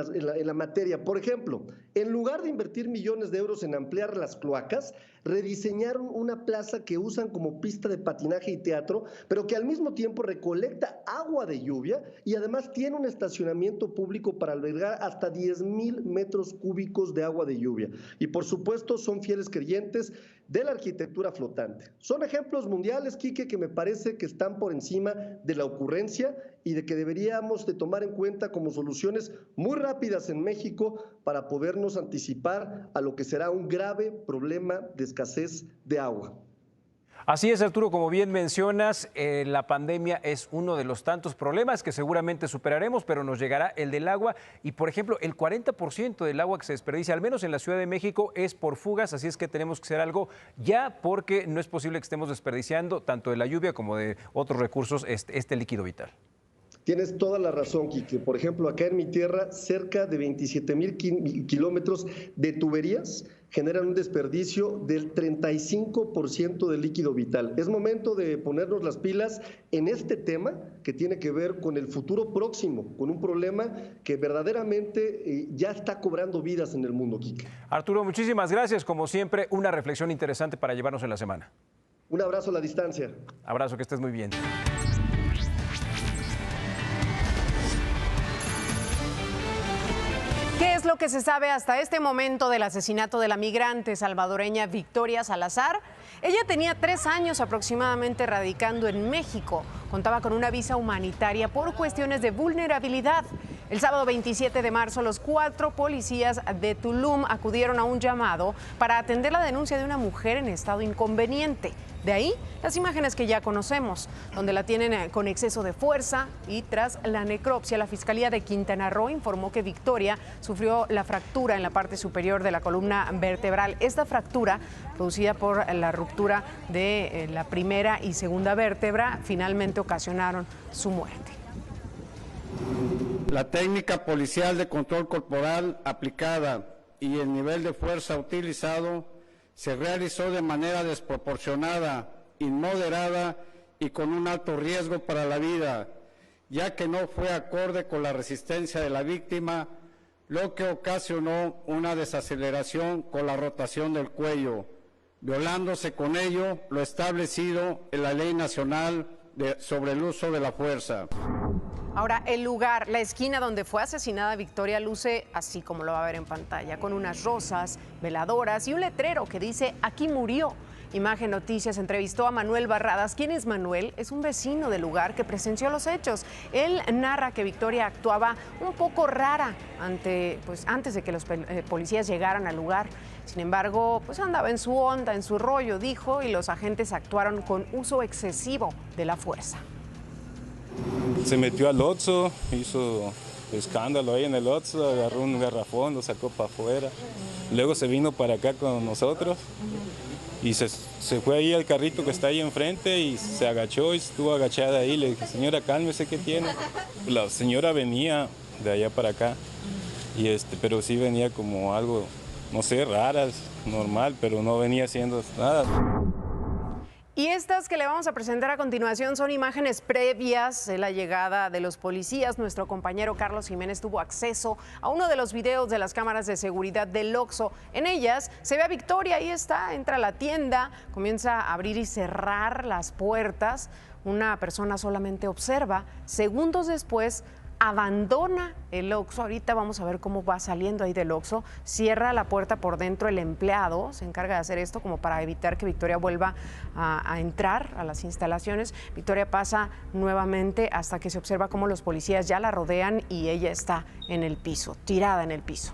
la materia. Por ejemplo, en lugar de invertir millones de euros en ampliar las cloacas, rediseñaron una plaza que usan como pista de patinaje y teatro, pero que al mismo tiempo recolecta agua de lluvia y además tiene un estacionamiento público para albergar hasta 10,000 metros cúbicos de agua de lluvia. Y por supuesto son fieles creyentes de la arquitectura flotante. Son ejemplos mundiales, Quique, que me parece que están por encima de la ocurrencia y de que deberíamos de tomar en cuenta como soluciones muy rápidas en México para podernos anticipar a lo que será un grave problema de escasez de agua. Así es, Arturo, como bien mencionas, la pandemia es uno de los tantos problemas que seguramente superaremos, pero nos llegará el del agua y, por ejemplo, el 40% del agua que se desperdicia, al menos en la Ciudad de México, es por fugas, así es que tenemos que hacer algo ya porque no es posible que estemos desperdiciando tanto de la lluvia como de otros recursos este líquido vital. Tienes toda la razón, Quique. Por ejemplo, acá en mi tierra, cerca de 27,000 kilómetros de tuberías generan un desperdicio del 35% del líquido vital. Es momento de ponernos las pilas en este tema que tiene que ver con el futuro próximo, con un problema que verdaderamente ya está cobrando vidas en el mundo, Quique. Arturo, muchísimas gracias. Como siempre, una reflexión interesante para llevarnos en la semana. Un abrazo a la distancia. Abrazo, que estés muy bien. ¿Qué es lo que se sabe hasta este momento del asesinato de la migrante salvadoreña Victoria Salazar? Ella tenía 3 años aproximadamente radicando en México. Contaba con una visa humanitaria por cuestiones de vulnerabilidad. El sábado 27 de marzo, los 4 policías de Tulum acudieron a un llamado para atender la denuncia de una mujer en estado inconveniente. De ahí las imágenes que ya conocemos, donde la tienen con exceso de fuerza, y tras la necropsia, la Fiscalía de Quintana Roo informó que Victoria sufrió la fractura en la parte superior de la columna vertebral. Esta fractura, producida por la ruptura de la primera y segunda vértebra, finalmente ocasionaron su muerte. La técnica policial de control corporal aplicada y el nivel de fuerza utilizado se realizó de manera desproporcionada, inmoderada y con un alto riesgo para la vida, ya que no fue acorde con la resistencia de la víctima, lo que ocasionó una desaceleración con la rotación del cuello, violándose con ello lo establecido en la Ley Nacional sobre el uso de la fuerza. Ahora, el lugar, la esquina donde fue asesinada Victoria, luce así como lo va a ver en pantalla, con unas rosas, veladoras y un letrero que dice "Aquí murió". Imagen Noticias entrevistó a Manuel Barradas. ¿Quién es Manuel? Es un vecino del lugar que presenció los hechos. Él narra que Victoria actuaba un poco rara antes de que los policías llegaran al lugar. Sin embargo, andaba en su onda, en su rollo, dijo, y los agentes actuaron con uso excesivo de la fuerza. Se metió al Oxxo, hizo escándalo ahí en el Oxxo, agarró un garrafón, lo sacó para afuera. Luego se vino para acá con nosotros y se fue ahí al carrito que está ahí enfrente y se agachó y estuvo agachada ahí. Le dije, señora, cálmese, ¿qué tiene? La señora venía de allá para acá, y pero sí venía como algo, no sé, raras, normal, pero no venía haciendo nada. Y estas que le vamos a presentar a continuación son imágenes previas de la llegada de los policías. Nuestro compañero Carlos Jiménez tuvo acceso a uno de los videos de las cámaras de seguridad del Oxxo. En ellas se ve a Victoria, ahí está, entra a la tienda, comienza a abrir y cerrar las puertas. Una persona solamente observa. Segundos después abandona el Oxxo. Ahorita vamos a ver cómo va saliendo ahí del Oxxo. Cierra la puerta por dentro el empleado, se encarga de hacer esto como para evitar que Victoria vuelva a entrar a las instalaciones. Victoria pasa nuevamente hasta que se observa cómo los policías ya la rodean y ella está en el piso, tirada en el piso.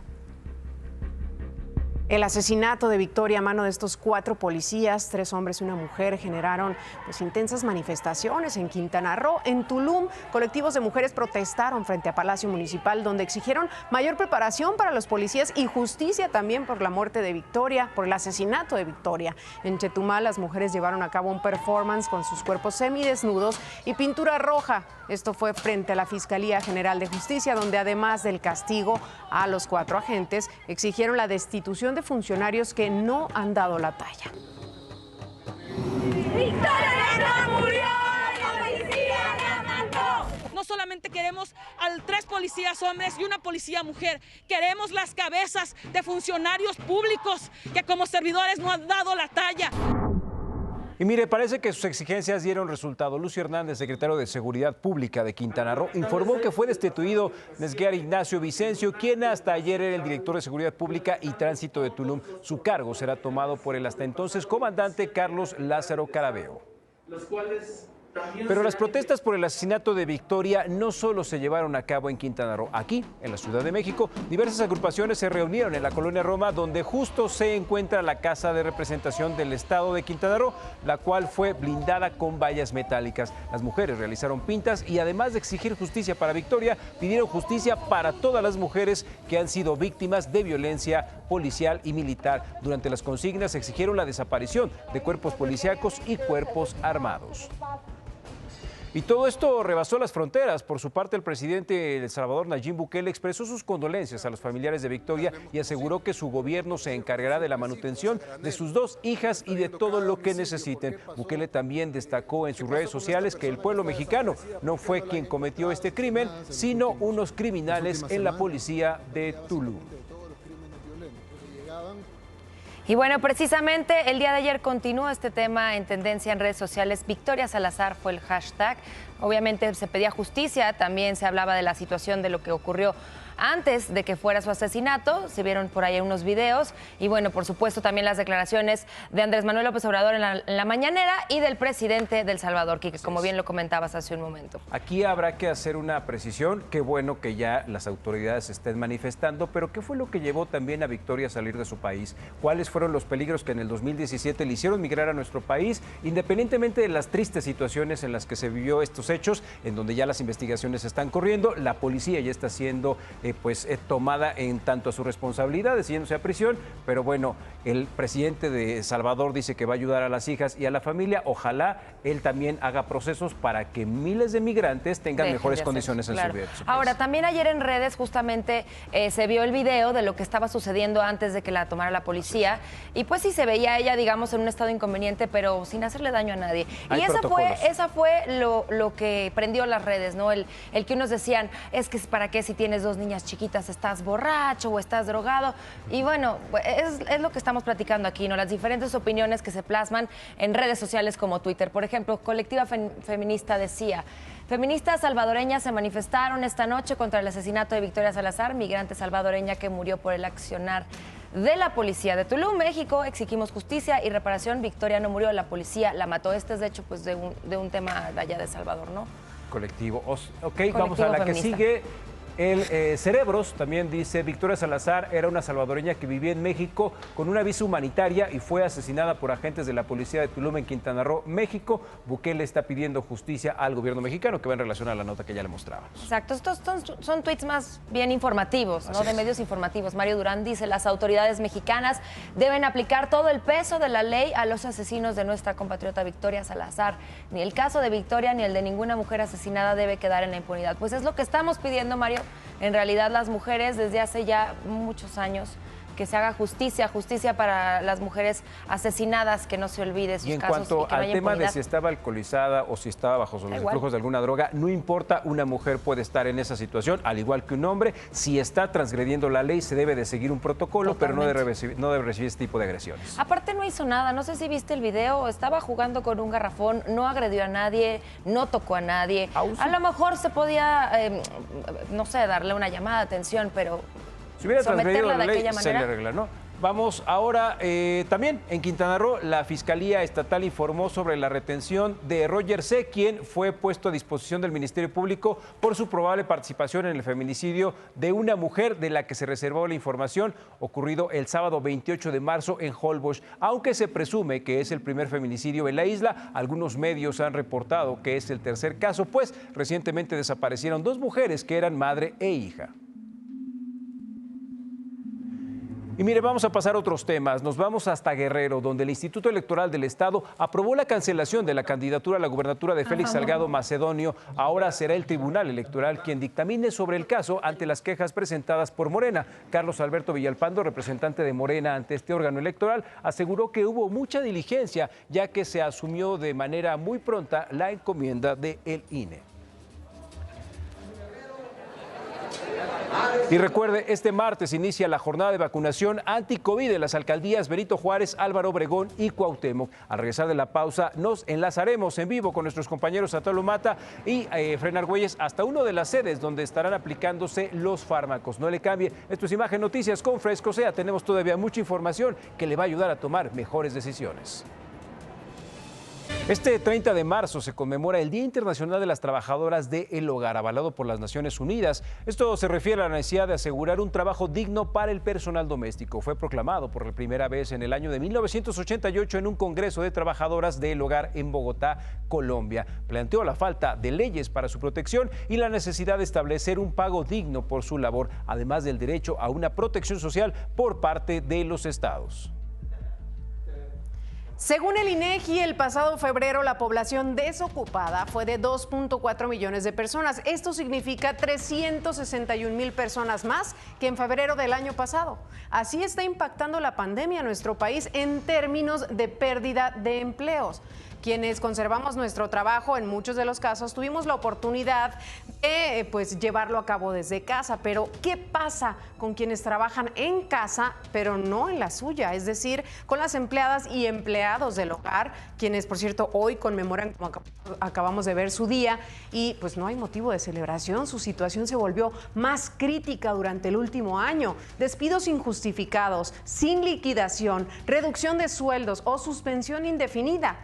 El asesinato de Victoria a mano de estos 4 policías, 3 hombres y una mujer, generaron intensas manifestaciones en Quintana Roo. En Tulum, colectivos de mujeres protestaron frente a Palacio Municipal, donde exigieron mayor preparación para los policías y justicia también por la muerte de Victoria, por el asesinato de Victoria. En Chetumal, las mujeres llevaron a cabo un performance con sus cuerpos semidesnudos y pintura roja. Esto fue frente a la Fiscalía General de Justicia, donde además del castigo a los 4 agentes, exigieron la destitución de funcionarios que no han dado la talla. ¡Victoria no murió! ¡La policía la mató! No solamente queremos a 3 policías hombres y una policía mujer, queremos las cabezas de funcionarios públicos que como servidores no han dado la talla. Y mire, parece que sus exigencias dieron resultado. Lucio Hernández, secretario de Seguridad Pública de Quintana Roo, informó que fue destituido Nesguer Ignacio Vicencio, quien hasta ayer era el director de Seguridad Pública y Tránsito de Tulum. Su cargo será tomado por el hasta entonces comandante Carlos Lázaro Carabeo. Pero las protestas por el asesinato de Victoria no solo se llevaron a cabo en Quintana Roo. Aquí, en la Ciudad de México, diversas agrupaciones se reunieron en la Colonia Roma, donde justo se encuentra la Casa de Representación del Estado de Quintana Roo, la cual fue blindada con vallas metálicas. Las mujeres realizaron pintas y además de exigir justicia para Victoria, pidieron justicia para todas las mujeres que han sido víctimas de violencia policial y militar. Durante las consignas exigieron la desaparición de cuerpos policíacos y cuerpos armados. Y todo esto rebasó las fronteras. Por su parte, el presidente de El Salvador, Nayib Bukele, expresó sus condolencias a los familiares de Victoria y aseguró que su gobierno se encargará de la manutención de sus 2 hijas y de todo lo que necesiten. Bukele también destacó en sus redes sociales que el pueblo mexicano no fue quien cometió este crimen, sino unos criminales en la policía de Tulum. Y bueno, precisamente el día de ayer continuó este tema en tendencia en redes sociales. Victoria Salazar fue el hashtag. Obviamente se pedía justicia, también se hablaba de la situación de lo que ocurrió antes de que fuera su asesinato. Se vieron por ahí unos videos y bueno, por supuesto también las declaraciones de Andrés Manuel López Obrador en la mañanera y del presidente de El Salvador, que como bien lo comentabas hace un momento. Aquí habrá que hacer una precisión. Qué bueno que ya las autoridades estén manifestando, pero ¿qué fue lo que llevó también a Victoria a salir de su país? ¿Cuáles fueron los peligros que en el 2017 le hicieron migrar a nuestro país? Independientemente de las tristes situaciones en las que se vivió estos hechos, en donde ya las investigaciones están corriendo, la policía ya está siendo tomada en tanto a su responsabilidad, yéndose a prisión, pero bueno, el presidente de Salvador dice que va a ayudar a las hijas y a la familia. Ojalá él también haga procesos para que miles de migrantes tengan mejores condiciones en su vida. Ahora, también ayer en redes justamente se vio el video de lo que estaba sucediendo antes de que la tomara la policía y pues sí se veía a ella, digamos, en un estado inconveniente, pero sin hacerle daño a nadie. Y esa fue lo que prendió las redes, ¿no? El que unos decían, es que para qué si tienes 2 niñas chiquitas estás borracho o estás drogado. Y bueno, es lo que estamos platicando aquí, ¿no? Las diferentes opiniones que se plasman en redes sociales como Twitter. Por ejemplo, Colectiva Feminista decía: feministas salvadoreñas se manifestaron esta noche contra el asesinato de Victoria Salazar, migrante salvadoreña que murió por el accionar de la policía de Tulum, México. Exigimos justicia y reparación. Victoria no murió, la policía la mató. Este es de hecho pues de un tema de allá de Salvador, ¿no? Colectivo. Ok, vamos a la feminista que sigue. El Cerebros también dice, Victoria Salazar era una salvadoreña que vivía en México con una visa humanitaria y fue asesinada por agentes de la policía de Tulum en Quintana Roo, México. Bukele está pidiendo justicia al gobierno mexicano, que va en relación a la nota que ya le mostraba. Exacto, estos son tweets más bien informativos, ¿no? De medios informativos. Mario Durán dice, las autoridades mexicanas deben aplicar todo el peso de la ley a los asesinos de nuestra compatriota Victoria Salazar. Ni el caso de Victoria ni el de ninguna mujer asesinada debe quedar en la impunidad. Pues es lo que estamos pidiendo, Mario. En realidad, las mujeres desde hace ya muchos años, que se haga justicia para las mujeres asesinadas, que no se olvide sus casos. Y en casos, cuanto y que no al haya tema impunidad. de si estaba alcoholizada o si estaba bajo los influjos de alguna droga, no importa, una mujer puede estar en esa situación, al igual que un hombre. Si está transgrediendo la ley, se debe de seguir un protocolo, Totalmente. pero no debe recibir este tipo de agresiones. Aparte no hizo nada, no sé si viste el video, estaba jugando con un garrafón, no agredió a nadie, no tocó a nadie. A lo mejor se podía, no sé, darle una llamada de atención, pero si hubiera transgredido someterla la de ley, aquella se le manera. arregla, ¿no? Vamos ahora, también en Quintana Roo, la Fiscalía Estatal informó sobre la retención de Roger C., quien fue puesto a disposición del Ministerio Público por su probable participación en el feminicidio de una mujer de la que se reservó la información, ocurrido el sábado 28 de marzo en Holbox. Aunque se presume que es el primer feminicidio en la isla, algunos medios han reportado que es el tercer caso, pues recientemente desaparecieron 2 mujeres que eran madre e hija. Y mire, vamos a pasar a otros temas. Nos vamos hasta Guerrero, donde el Instituto Electoral del Estado aprobó la cancelación de la candidatura a la gubernatura de Félix Salgado Macedonio. Ahora será el Tribunal Electoral quien dictamine sobre el caso ante las quejas presentadas por Morena. Carlos Alberto Villalpando, representante de Morena ante este órgano electoral, aseguró que hubo mucha diligencia, ya que se asumió de manera muy pronta la encomienda del INE. Y recuerde, este martes inicia la jornada de vacunación anti-COVID en las alcaldías Benito Juárez, Álvaro Obregón y Cuauhtémoc. Al regresar de la pausa, nos enlazaremos en vivo con nuestros compañeros Atalo Mata y Efraín Argüelles hasta una de las sedes donde estarán aplicándose los fármacos. No le cambie. Esto es Imagen Noticias con Fresco Sea. Tenemos todavía mucha información que le va a ayudar a tomar mejores decisiones. Este 30 de marzo se conmemora el Día Internacional de las Trabajadoras del Hogar, avalado por las Naciones Unidas. Esto se refiere a la necesidad de asegurar un trabajo digno para el personal doméstico. Fue proclamado por primera vez en el año de 1988 en un Congreso de Trabajadoras del Hogar en Bogotá, Colombia. Planteó la falta de leyes para su protección y la necesidad de establecer un pago digno por su labor, además del derecho a una protección social por parte de los estados. Según el INEGI, el pasado febrero la población desocupada fue de 2.4 millones de personas. Esto significa 361,000 personas más que en febrero del año pasado. Así está impactando la pandemia a nuestro país en términos de pérdida de empleos. Quienes conservamos nuestro trabajo, en muchos de los casos, tuvimos la oportunidad de llevarlo a cabo desde casa. Pero, ¿qué pasa con quienes trabajan en casa, pero no en la suya? Es decir, con las empleadas y empleados del hogar, quienes, por cierto, hoy conmemoran, como acabamos de ver, su día, y pues no hay motivo de celebración. Su situación se volvió más crítica durante el último año. Despidos injustificados, sin liquidación, reducción de sueldos o suspensión indefinida.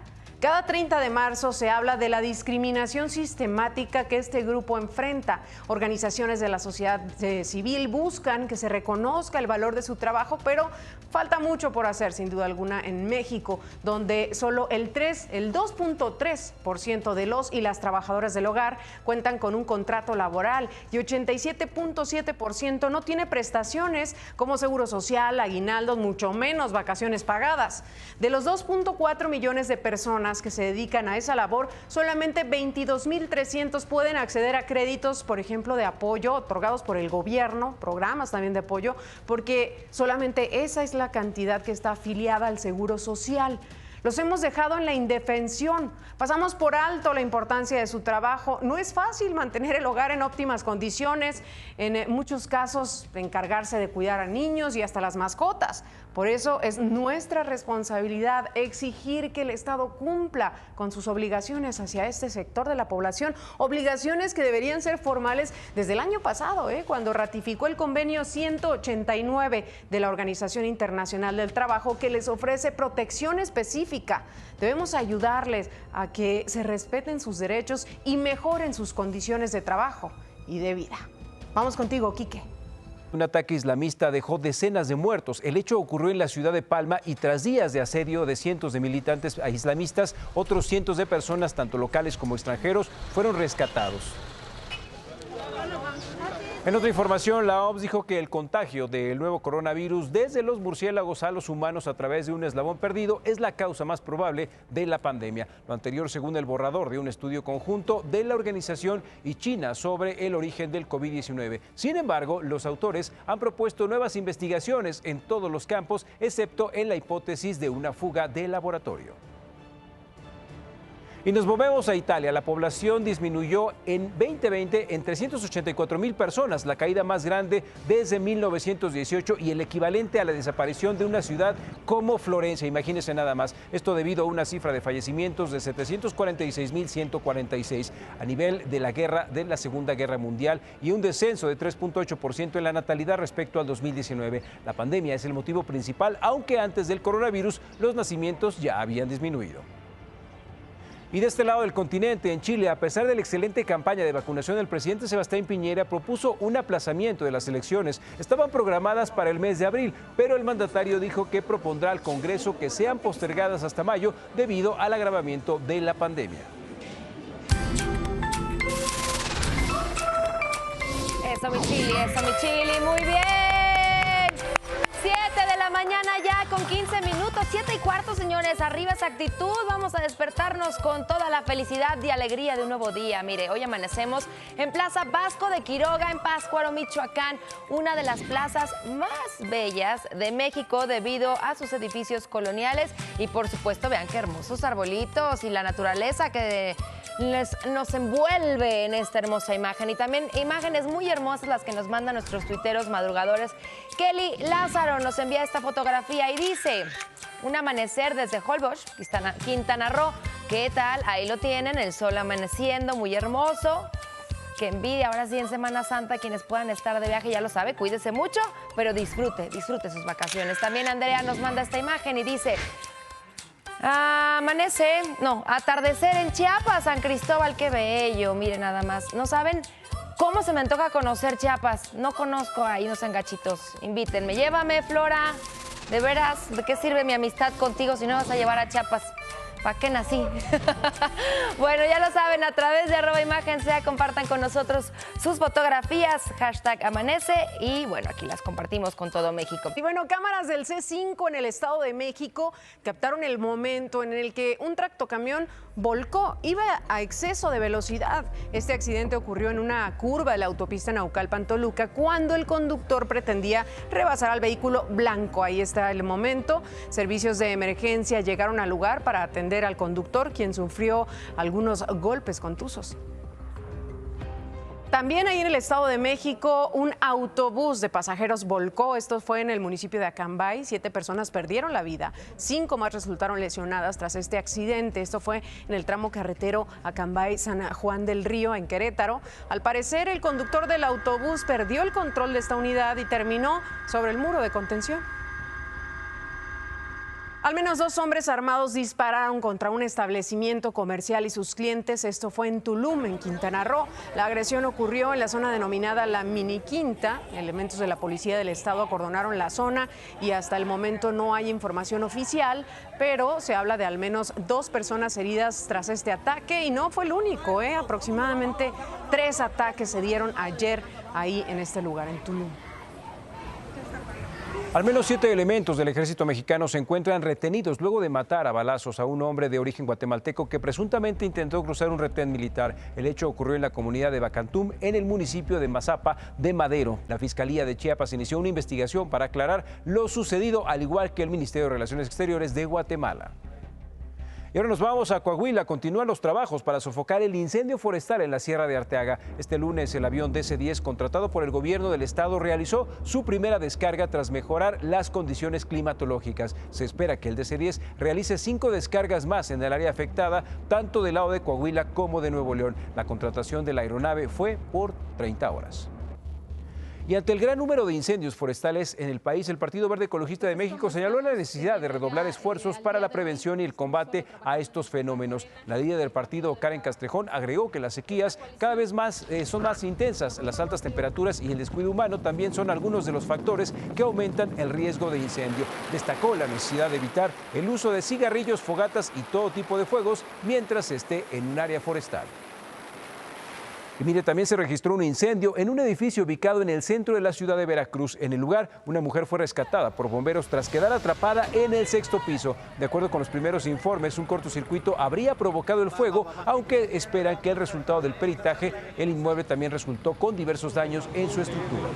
Cada 30 de marzo se habla de la discriminación sistemática que este grupo enfrenta. Organizaciones de la sociedad civil buscan que se reconozca el valor de su trabajo, pero falta mucho por hacer, sin duda alguna, en México, donde solo el 2.3% de los y las trabajadoras del hogar cuentan con un contrato laboral y 87.7% no tiene prestaciones como seguro social, aguinaldos, mucho menos vacaciones pagadas. De los 2.4 millones de personas que se dedican a esa labor, solamente 22,300 pueden acceder a créditos, por ejemplo, de apoyo otorgados por el gobierno, programas también de apoyo, porque solamente esa es la cantidad que está afiliada al Seguro Social. Los hemos dejado en la indefensión. Pasamos por alto la importancia de su trabajo. No es fácil mantener el hogar en óptimas condiciones. En muchos casos, encargarse de cuidar a niños y hasta las mascotas. Por eso es nuestra responsabilidad exigir que el Estado cumpla con sus obligaciones hacia este sector de la población. Obligaciones que deberían ser formales desde el año pasado, cuando ratificó el convenio 189 de la Organización Internacional del Trabajo, que les ofrece protección específica. Debemos ayudarles a que se respeten sus derechos y mejoren sus condiciones de trabajo y de vida. Vamos contigo, Quique. Un ataque islamista dejó decenas de muertos. El hecho ocurrió en la ciudad de Palma y tras días de asedio de cientos de militantes islamistas, otros cientos de personas, tanto locales como extranjeros, fueron rescatados. En otra información, la OMS dijo que el contagio del nuevo coronavirus desde los murciélagos a los humanos a través de un eslabón perdido es la causa más probable de la pandemia. Lo anterior según el borrador de un estudio conjunto de la organización y China sobre el origen del COVID-19. Sin embargo, los autores han propuesto nuevas investigaciones en todos los campos, excepto en la hipótesis de una fuga de laboratorio. Y nos movemos a Italia. La población disminuyó en 2020 en 384,000 personas, la caída más grande desde 1918 y el equivalente a la desaparición de una ciudad como Florencia. Imagínense nada más. Esto debido a una cifra de fallecimientos de 746,146 a nivel de la Segunda Guerra Mundial y un descenso de 3,8% en la natalidad respecto al 2019. La pandemia es el motivo principal, aunque antes del coronavirus los nacimientos ya habían disminuido. Y de este lado del continente, en Chile, a pesar de la excelente campaña de vacunación, el presidente Sebastián Piñera propuso un aplazamiento de las elecciones. Estaban programadas para el mes de abril, pero el mandatario dijo que propondrá al Congreso que sean postergadas hasta mayo debido al agravamiento de la pandemia. Eso mi Chile, muy bien. 7 de la mañana ya con 15 minutos, 7:15, señores, arriba esa actitud, vamos a despertarnos con toda la felicidad y alegría de un nuevo día. Mire, hoy amanecemos en Plaza Vasco de Quiroga, en Pátzcuaro, Michoacán, una de las plazas más bellas de México debido a sus edificios coloniales y por supuesto vean qué hermosos arbolitos y la naturaleza que nos envuelve en esta hermosa imagen y también imágenes muy hermosas las que nos mandan nuestros tuiteros madrugadores. Kelly Lázaro nos envía esta fotografía y dice: un amanecer desde Holbox, Quintana Roo. ¿Qué tal? Ahí lo tienen, el sol amaneciendo, muy hermoso. Qué envidia, ahora sí en Semana Santa, quienes puedan estar de viaje, ya lo sabe, cuídese mucho, pero disfrute sus vacaciones. También Andrea nos manda esta imagen y dice: atardecer en Chiapas, San Cristóbal, qué bello, miren nada más. ¿No saben cómo se me antoja conocer Chiapas? No conozco ahí, no sean gachitos, invítenme, llévame, Flora. De veras, ¿de qué sirve mi amistad contigo si no vas a llevar a Chiapas? ¿Para qué nací? Bueno, ya lo saben, a través de @imagen_sea compartan con nosotros sus fotografías, #amanece y bueno, aquí las compartimos con todo México. Y bueno, cámaras del C5 en el Estado de México captaron el momento en el que un tractocamión volcó, iba a exceso de velocidad. Este accidente ocurrió en una curva de la autopista Naucalpan-Toluca cuando el conductor pretendía rebasar al vehículo blanco. Ahí está el momento. Servicios de emergencia llegaron al lugar para atender al conductor, quien sufrió algunos golpes contusos. También ahí en el Estado de México, un autobús de pasajeros volcó. Esto fue en el municipio de Acambay. 7 personas perdieron la vida. 5 más resultaron lesionadas tras este accidente. Esto fue en el tramo carretero Acambay-San Juan del Río, en Querétaro. Al parecer, el conductor del autobús perdió el control de esta unidad y terminó sobre el muro de contención. Al menos 2 hombres armados dispararon contra un establecimiento comercial y sus clientes. Esto fue en Tulum, en Quintana Roo. La agresión ocurrió en la zona denominada La Mini Quinta. Elementos de la policía del estado acordonaron la zona y hasta el momento no hay información oficial, pero se habla de al menos 2 personas heridas tras este ataque y no fue el único. Aproximadamente 3 ataques se dieron ayer ahí en este lugar, en Tulum. Al menos 7 elementos del ejército mexicano se encuentran retenidos luego de matar a balazos a un hombre de origen guatemalteco que presuntamente intentó cruzar un retén militar. El hecho ocurrió en la comunidad de Bacantum, en el municipio de Mazapa de Madero. La Fiscalía de Chiapas inició una investigación para aclarar lo sucedido, al igual que el Ministerio de Relaciones Exteriores de Guatemala. Y ahora nos vamos a Coahuila. Continúan los trabajos para sofocar el incendio forestal en la Sierra de Arteaga. Este lunes el avión DC-10 contratado por el gobierno del estado realizó su primera descarga tras mejorar las condiciones climatológicas. Se espera que el DC-10 realice 5 descargas más en el área afectada, tanto del lado de Coahuila como de Nuevo León. La contratación de la aeronave fue por 30 horas. Y ante el gran número de incendios forestales en el país, el Partido Verde Ecologista de México señaló la necesidad de redoblar esfuerzos para la prevención y el combate a estos fenómenos. La líder del partido, Karen Castrejón, agregó que las sequías cada vez más son más intensas. Las altas temperaturas y el descuido humano también son algunos de los factores que aumentan el riesgo de incendio. Destacó la necesidad de evitar el uso de cigarrillos, fogatas y todo tipo de fuegos mientras se esté en un área forestal. Y mire, también se registró un incendio en un edificio ubicado en el centro de la ciudad de Veracruz. En el lugar, una mujer fue rescatada por bomberos tras quedar atrapada en el 6º piso. De acuerdo con los primeros informes, un cortocircuito habría provocado el fuego, aunque esperan que el resultado del peritaje, el inmueble también resultó con diversos daños en su estructura.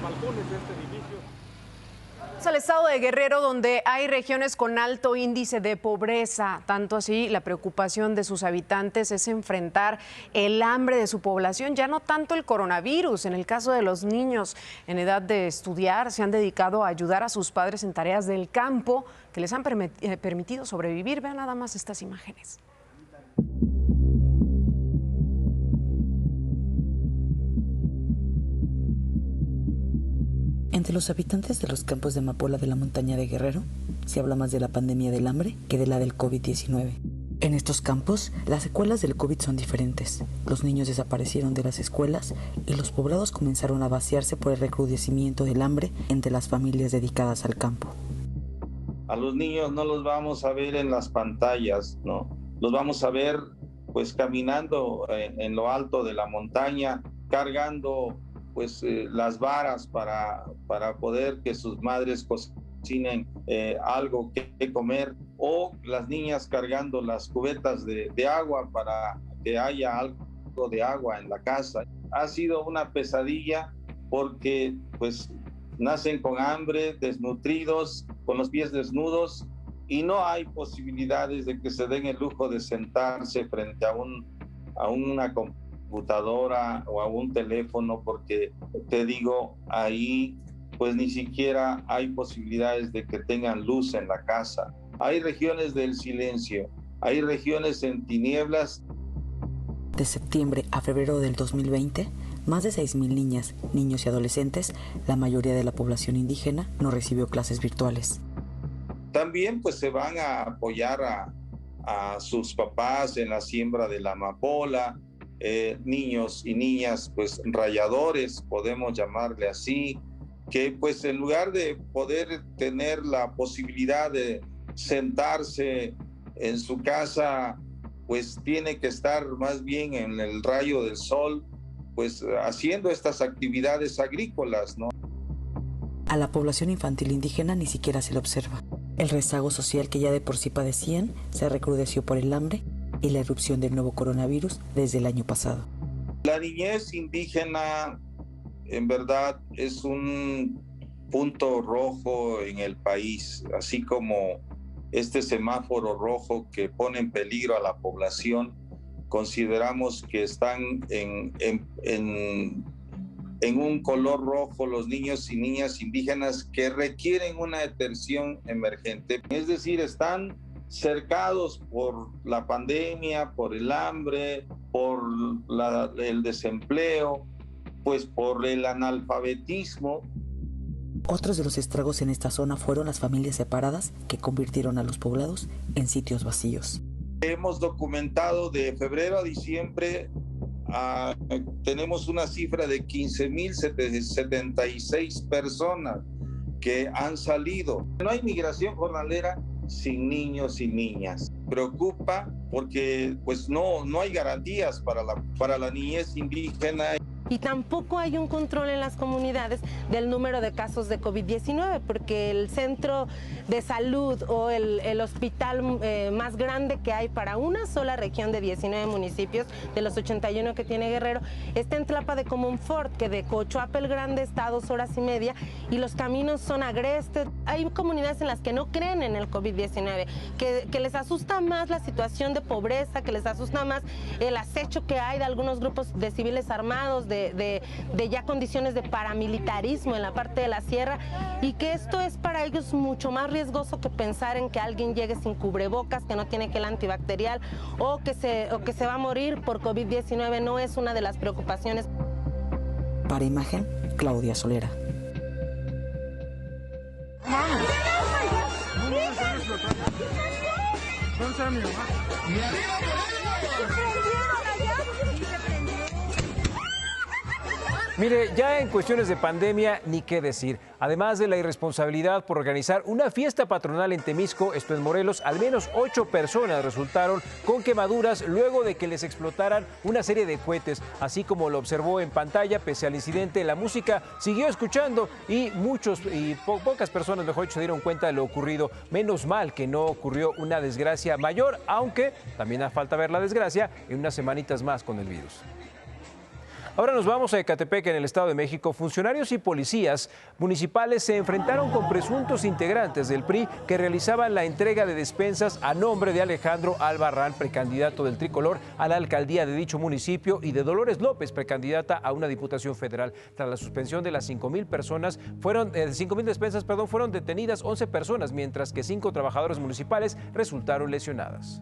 Al estado de Guerrero, donde hay regiones con alto índice de pobreza. Tanto así, la preocupación de sus habitantes es enfrentar el hambre de su población, ya no tanto el coronavirus. En el caso de los niños en edad de estudiar, se han dedicado a ayudar a sus padres en tareas del campo que les han permitido sobrevivir. Vean nada más estas imágenes. Entre los habitantes de los campos de amapola de la montaña de Guerrero, se habla más de la pandemia del hambre que de la del COVID-19. En estos campos, las secuelas del COVID son diferentes. Los niños desaparecieron de las escuelas y los poblados comenzaron a vaciarse por el recrudecimiento del hambre entre las familias dedicadas al campo. A los niños no los vamos a ver en las pantallas, ¿no? Los vamos a ver pues caminando en lo alto de la montaña, cargando pues las varas para poder que sus madres cocinen algo que comer, o las niñas cargando las cubetas de agua para que haya algo de agua en la casa. Ha sido una pesadilla porque pues nacen con hambre, desnutridos, con los pies desnudos, y no hay posibilidades de que se den el lujo de sentarse frente a una computadora o a un teléfono, porque te digo, ahí pues ni siquiera hay posibilidades de que tengan luz en la casa. Hay regiones del silencio, hay regiones en tinieblas. De septiembre a febrero del 2020, más de 6,000 niñas, niños y adolescentes, la mayoría de la población indígena, no recibió clases virtuales. También pues se van a apoyar a sus papás en la siembra de la amapola, niños y niñas pues rayadores, podemos llamarle así, que pues en lugar de poder tener la posibilidad de sentarse en su casa, pues tiene que estar más bien en el rayo del sol, pues haciendo estas actividades agrícolas, ¿no? A la población infantil indígena ni siquiera se le observa. El rezago social que ya de por sí padecían se recrudeció por el hambre y la irrupción del nuevo coronavirus desde el año pasado. La niñez indígena en verdad es un punto rojo en el país, así como este semáforo rojo que pone en peligro a la población. Consideramos que están en un color rojo los niños y niñas indígenas que requieren una atención emergente. Es decir, están cercados por la pandemia, por el hambre, por el desempleo, pues por el analfabetismo. Otros de los estragos en esta zona fueron las familias separadas que convirtieron a los poblados en sitios vacíos. Hemos documentado de febrero a diciembre, tenemos una cifra de 15,076 personas que han salido. No hay migración jornalera sin niños y niñas. Preocupa porque pues no hay garantías para la niñez indígena. Y tampoco hay un control en las comunidades del número de casos de COVID-19, porque el centro de salud o el hospital más grande que hay para una sola región de 19 municipios, de los 81 que tiene Guerrero, está en Tlapa de Comonfort, que de Cochuapel Grande está a 2 horas y media, y los caminos son agrestes. Hay comunidades en las que no creen en el COVID-19, que les asusta más la situación de pobreza, que les asusta más el acecho que hay de algunos grupos de civiles armados, de ya condiciones de paramilitarismo en la parte de la sierra, y que esto es para ellos mucho más riesgoso que pensar en que alguien llegue sin cubrebocas, que no tiene gel antibacterial o que se va a morir por COVID-19. No es una de las preocupaciones. Para Imagen, Claudia Solera. ¿Dónde está mi mamá? ¡Y arriba Mire, ya en cuestiones de pandemia, ni qué decir. Además de la irresponsabilidad por organizar una fiesta patronal en Temisco, esto en Morelos, al menos 8 personas resultaron con quemaduras luego de que les explotaran una serie de cohetes. Así como lo observó en pantalla, pese al incidente, la música siguió escuchando y pocas personas, mejor dicho, se dieron cuenta de lo ocurrido. Menos mal que no ocurrió una desgracia mayor, aunque también hace falta ver la desgracia en unas semanitas más con el virus. Ahora nos vamos a Ecatepec, en el Estado de México. Funcionarios y policías municipales se enfrentaron con presuntos integrantes del PRI que realizaban la entrega de despensas a nombre de Alejandro Albarrán, precandidato del Tricolor a la alcaldía de dicho municipio, y de Dolores López, precandidata a una diputación federal. Tras la suspensión de las 5,000 personas, 5,000 despensas, fueron detenidas 11 personas, mientras que 5 trabajadores municipales resultaron lesionadas.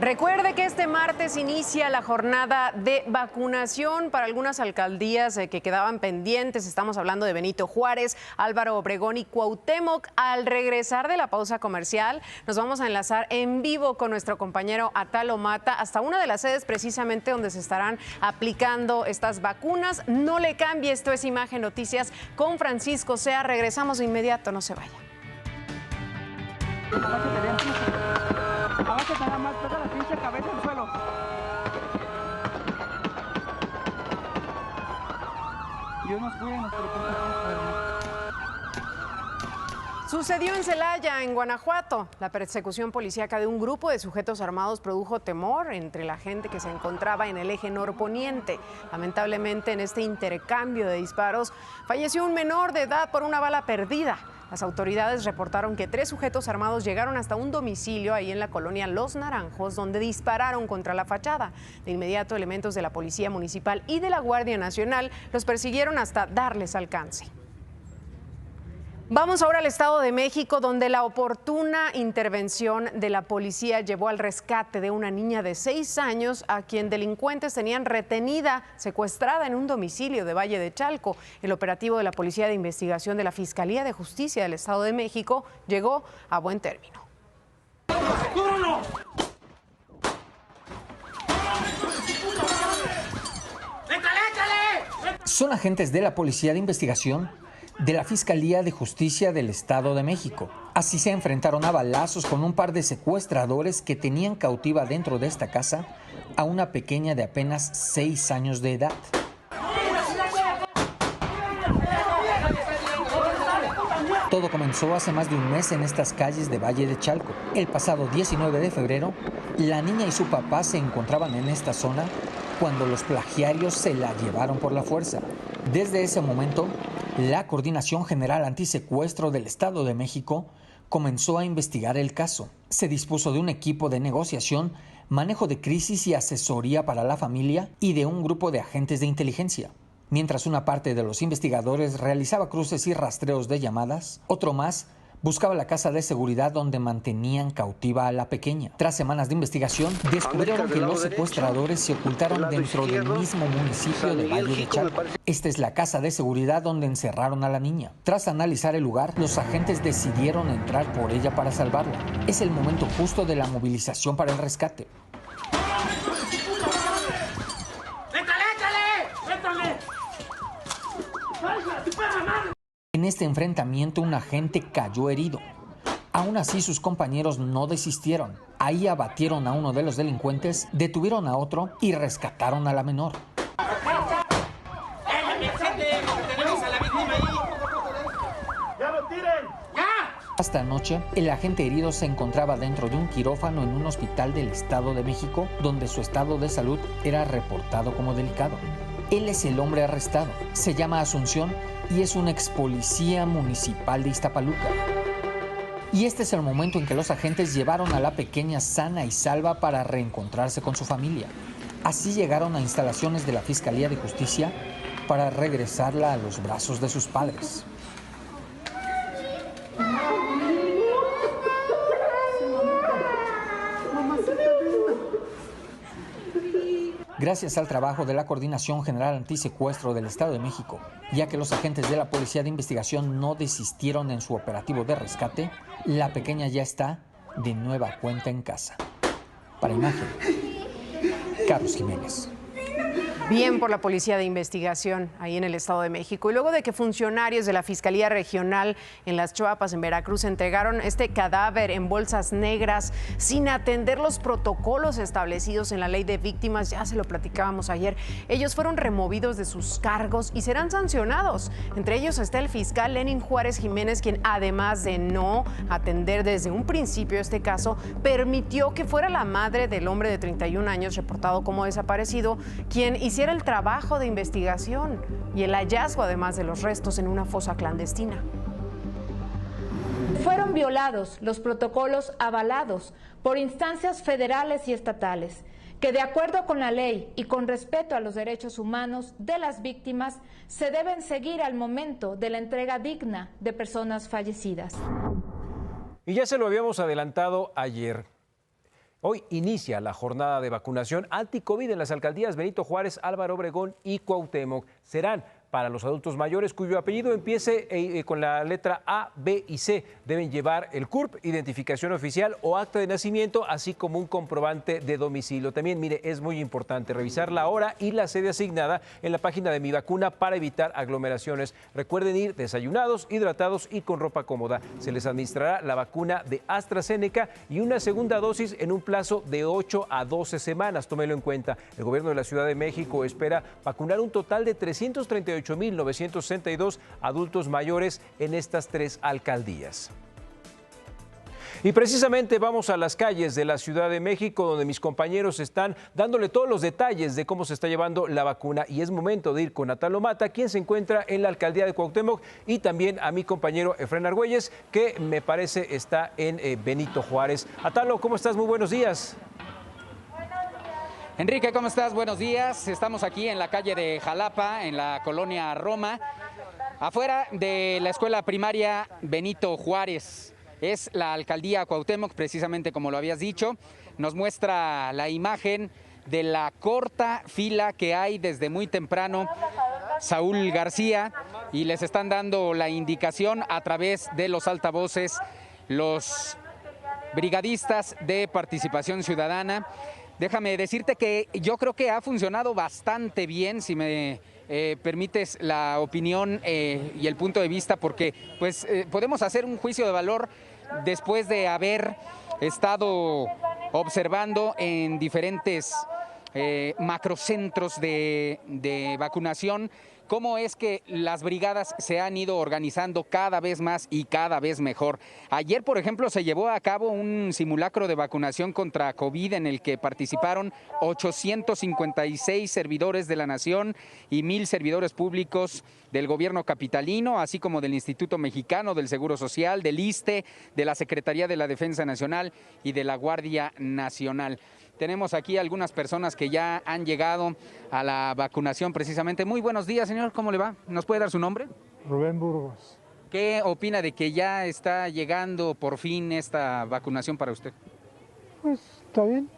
Recuerde que este martes inicia la jornada de vacunación para algunas alcaldías que quedaban pendientes. Estamos hablando de Benito Juárez, Álvaro Obregón y Cuauhtémoc. Al regresar de la pausa comercial, nos vamos a enlazar en vivo con nuestro compañero Atalo Mata hasta una de las sedes precisamente donde se estarán aplicando estas vacunas. No le cambie, esto es Imagen Noticias con Francisco Sea. Regresamos de inmediato, no se vaya. Agáchate nada más, pega la pinche cabeza al suelo. Dios nos cuide, nos preocupa. Sucedió en Celaya, en Guanajuato. La persecución policíaca de un grupo de sujetos armados produjo temor entre la gente que se encontraba en el eje norponiente. Lamentablemente, en este intercambio de disparos, falleció un menor de edad por una bala perdida. Las autoridades reportaron que 3 sujetos armados llegaron hasta un domicilio ahí en la colonia Los Naranjos, donde dispararon contra la fachada. De inmediato, elementos de la Policía Municipal y de la Guardia Nacional los persiguieron hasta darles alcance. Vamos ahora al Estado de México, donde la oportuna intervención de la policía llevó al rescate de una niña de 6 años a quien delincuentes tenían retenida, secuestrada en un domicilio de Valle de Chalco. El operativo de la Policía de Investigación de la Fiscalía de Justicia del Estado de México llegó a buen término. Son agentes de la Policía de Investigación de la Fiscalía de Justicia del Estado de México. Así se enfrentaron a balazos con un par de secuestradores que tenían cautiva dentro de esta casa a una pequeña de apenas 6 años de edad. Todo comenzó hace más de un mes en estas calles de Valle de Chalco. El pasado 19 de febrero, la niña y su papá se encontraban en esta zona cuando los plagiarios se la llevaron por la fuerza. Desde ese momento, la Coordinación General Antisecuestro del Estado de México comenzó a investigar el caso. Se dispuso de un equipo de negociación, manejo de crisis y asesoría para la familia y de un grupo de agentes de inteligencia. Mientras una parte de los investigadores realizaba cruces y rastreos de llamadas, otro más buscaba la casa de seguridad donde mantenían cautiva a la pequeña. Tras semanas de investigación, descubrieron que los secuestradores se ocultaron dentro del mismo municipio de Valle de Chalco. Esta es la casa de seguridad donde encerraron a la niña. Tras analizar el lugar, los agentes decidieron entrar por ella para salvarla. Es el momento justo de la movilización para el rescate. En este enfrentamiento, un agente cayó herido. Aún así, sus compañeros no desistieron. Ahí abatieron a uno de los delincuentes, detuvieron a otro y rescataron a la menor. Hasta anoche, el agente herido se encontraba dentro de un quirófano en un hospital del Estado de México, donde su estado de salud era reportado como delicado. Él es el hombre arrestado. Se llama Asunción y es un ex policía municipal de Iztapaluca. Y este es el momento en que los agentes llevaron a la pequeña sana y salva para reencontrarse con su familia. Así llegaron a instalaciones de la Fiscalía de Justicia para regresarla a los brazos de sus padres. gracias al trabajo de la Coordinación General Antisecuestro del Estado de México, ya que los agentes de la Policía de Investigación no desistieron en su operativo de rescate, la pequeña ya está de nueva cuenta en casa. Para Imagen, Carlos Jiménez. Bien por la Policía de Investigación ahí en el Estado de México. Y luego de que funcionarios de la Fiscalía Regional en Las Chuapas, en Veracruz, entregaron este cadáver en bolsas negras sin atender los protocolos establecidos en la Ley de Víctimas, ya se lo platicábamos ayer, ellos fueron removidos de sus cargos y serán sancionados. Entre ellos está el fiscal Lenin Juárez Jiménez, quien además de no atender desde un principio este caso, permitió que fuera la madre del hombre de 31 años reportado como desaparecido, quien hiciera el trabajo de investigación y el hallazgo además de los restos en una fosa clandestina. Fueron violados los protocolos avalados por instancias federales y estatales, que de acuerdo con la ley y con respeto a los derechos humanos de las víctimas, se deben seguir al momento de la entrega digna de personas fallecidas. Y ya se lo habíamos adelantado ayer. Hoy inicia la jornada de vacunación anti-COVID en las alcaldías Benito Juárez, Álvaro Obregón y Cuauhtémoc. Serán para los adultos mayores cuyo apellido empiece con la letra A, B y C. Deben llevar el CURP, identificación oficial o acta de nacimiento, así como un comprobante de domicilio. También, mire, es muy importante revisar la hora y la sede asignada en la página de Mi Vacuna para evitar aglomeraciones. Recuerden ir desayunados, hidratados y con ropa cómoda. Se les administrará la vacuna de AstraZeneca y una segunda dosis en un plazo de 8 a 12 semanas. Tómelo en cuenta. El gobierno de la Ciudad de México espera vacunar un total de 338,962 adultos mayores en estas 3 alcaldías. Y precisamente vamos a las calles de la Ciudad de México, donde mis compañeros están dándole todos los detalles de cómo se está llevando la vacuna. Y es momento de ir con Atalo Mata, quien se encuentra en la alcaldía de Cuauhtémoc, y también a mi compañero Efraín Argüelles, que me parece está en Benito Juárez. Atalo, ¿cómo estás? Muy buenos días. Enrique, ¿cómo estás? Buenos días. Estamos aquí en la calle de Jalapa, en la colonia Roma, afuera de la escuela primaria Benito Juárez. Es la alcaldía Cuauhtémoc, precisamente como lo habías dicho. Nos muestra la imagen de la corta fila que hay desde muy temprano. Saúl García, y les están dando la indicación a través de los altavoces los brigadistas de Participación Ciudadana. Déjame decirte que yo creo que ha funcionado bastante bien, si me permites la opinión y el punto de vista, porque pues podemos hacer un juicio de valor después de haber estado observando en diferentes macrocentros de vacunación cómo es que las brigadas se han ido organizando cada vez más y cada vez mejor. Ayer, por ejemplo, se llevó a cabo un simulacro de vacunación contra COVID en el que participaron 856 servidores de la Nación y 1,000 servidores públicos del gobierno capitalino, así como del Instituto Mexicano del Seguro Social, del ISSSTE, de la Secretaría de la Defensa Nacional y de la Guardia Nacional. Tenemos aquí algunas personas que ya han llegado a la vacunación precisamente. Muy buenos días, señor, ¿cómo le va? ¿Nos puede dar su nombre? Rubén Burgos. ¿Qué opina de que ya está llegando por fin esta vacunación para usted? Pues está bien,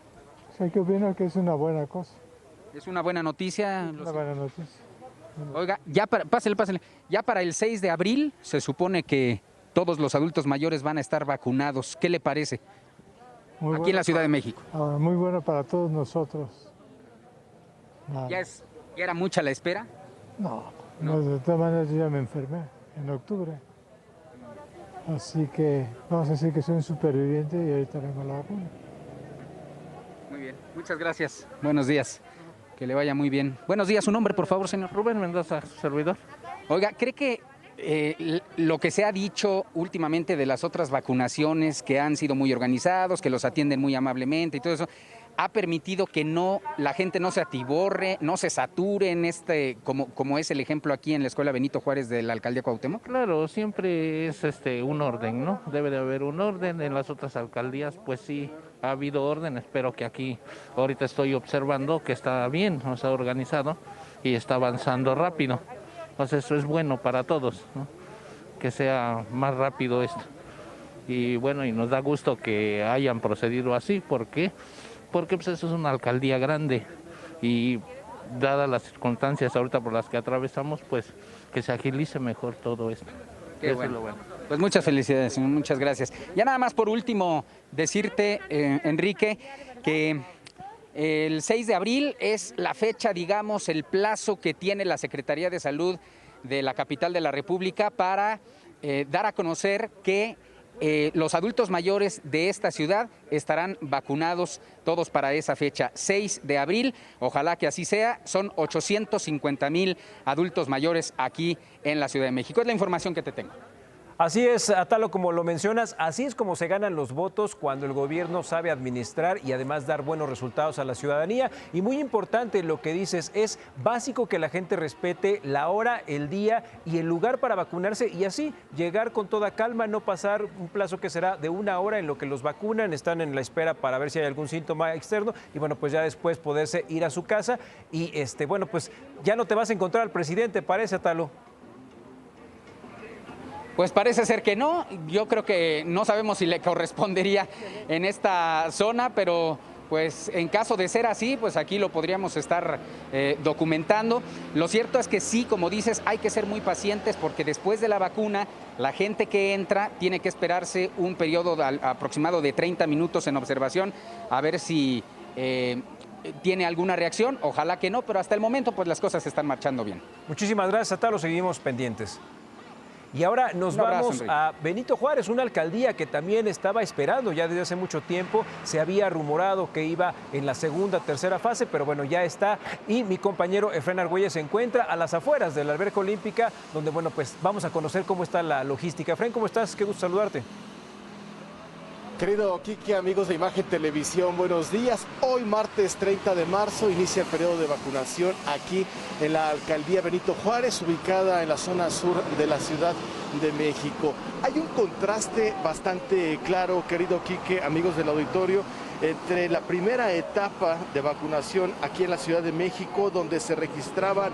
hay que opinar que es una buena cosa. ¿Es una buena noticia? Una buena noticia. Oiga, pásele. Ya para el 6 de abril se supone que todos los adultos mayores van a estar vacunados. ¿Qué le parece? Muy aquí en la Ciudad de México. Muy bueno para todos nosotros. ¿Ya era mucha la espera? No, de todas maneras yo ya me enfermé en octubre. Así que vamos a decir que soy un superviviente y ahorita vengo a la vacuna. Muy bien, muchas gracias. Buenos días. Que le vaya muy bien. Buenos días, su nombre, por favor, señor. Rubén Mendoza, servidor. Oiga, ¿cree que lo que se ha dicho últimamente de las otras vacunaciones, que han sido muy organizados, que los atienden muy amablemente y todo eso, ha permitido que la gente no se atiborre, no se sature en como es el ejemplo aquí en la Escuela Benito Juárez de la Alcaldía Cuauhtémoc? Claro, siempre es un orden, ¿no? Debe de haber un orden. En las otras alcaldías, pues sí, ha habido orden. Espero que aquí, ahorita estoy observando que está bien, o sea, organizado y está avanzando rápido. Entonces eso es bueno para todos, ¿no? Que sea más rápido esto. Y bueno, y nos da gusto que hayan procedido así. ¿Por qué? Porque pues eso es una alcaldía grande. y dadas las circunstancias ahorita por las que atravesamos, pues que se agilice mejor todo esto. Qué bueno. Es lo bueno. Pues muchas felicidades, señor, muchas gracias. Ya nada más por último decirte, Enrique, que el 6 de abril es la fecha, digamos, el plazo que tiene la Secretaría de Salud de la capital de la República para dar a conocer que los adultos mayores de esta ciudad estarán vacunados todos para esa fecha, 6 de abril. Ojalá que así sea. Son 850,000 adultos mayores aquí en la Ciudad de México. Es la información que te tengo. Así es, Atalo, como lo mencionas, así es como se ganan los votos cuando el gobierno sabe administrar y además dar buenos resultados a la ciudadanía. Y muy importante lo que dices, es básico que la gente respete la hora, el día y el lugar para vacunarse y así llegar con toda calma, no pasar un plazo que será de 1 hora en lo que los vacunan, están en la espera para ver si hay algún síntoma externo y bueno, pues ya después poderse ir a su casa y bueno, pues ya no te vas a encontrar al presidente, parece, Atalo. Pues parece ser que no, yo creo que no sabemos si le correspondería en esta zona, pero pues en caso de ser así, pues aquí lo podríamos estar documentando. Lo cierto es que sí, como dices, hay que ser muy pacientes porque después de la vacuna, la gente que entra tiene que esperarse un periodo aproximado de 30 minutos en observación, a ver si tiene alguna reacción, ojalá que no, pero hasta el momento pues las cosas están marchando bien. Muchísimas gracias, Atalo, seguimos pendientes. Y ahora nos vamos a Benito Juárez, una alcaldía que también estaba esperando ya desde hace mucho tiempo. Se había rumorado que iba en la segunda, tercera fase, pero bueno, ya está. Y mi compañero Efraín Argüelles se encuentra a las afueras de la alberca olímpica, donde bueno, pues vamos a conocer cómo está la logística. Efraín, ¿cómo estás? Qué gusto saludarte. Querido Quique, amigos de Imagen Televisión, buenos días. Hoy, martes 30 de marzo, inicia el periodo de vacunación aquí en la alcaldía Benito Juárez, ubicada en la zona sur de la Ciudad de México. Hay un contraste bastante claro, querido Quique, amigos del auditorio, entre la primera etapa de vacunación aquí en la Ciudad de México, donde se registraban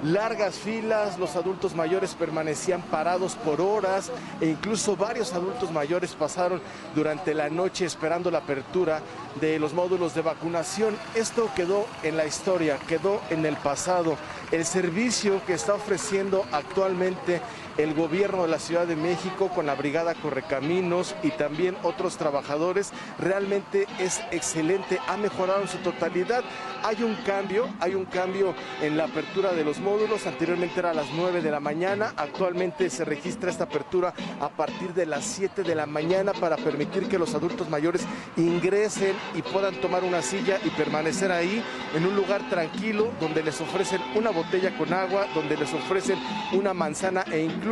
largas filas, los adultos mayores permanecían parados por horas e incluso varios adultos mayores pasaron durante la noche esperando la apertura de los módulos de vacunación. Esto quedó en la historia, quedó en el pasado. El servicio que está ofreciendo actualmente el gobierno de la Ciudad de México con la Brigada Correcaminos y también otros trabajadores realmente es excelente, ha mejorado en su totalidad. Hay un cambio en la apertura de los módulos. Anteriormente era a las 9 de la mañana, actualmente se registra esta apertura a partir de las 7 de la mañana para permitir que los adultos mayores ingresen y puedan tomar una silla y permanecer ahí en un lugar tranquilo donde les ofrecen una botella con agua, donde les ofrecen una manzana e incluso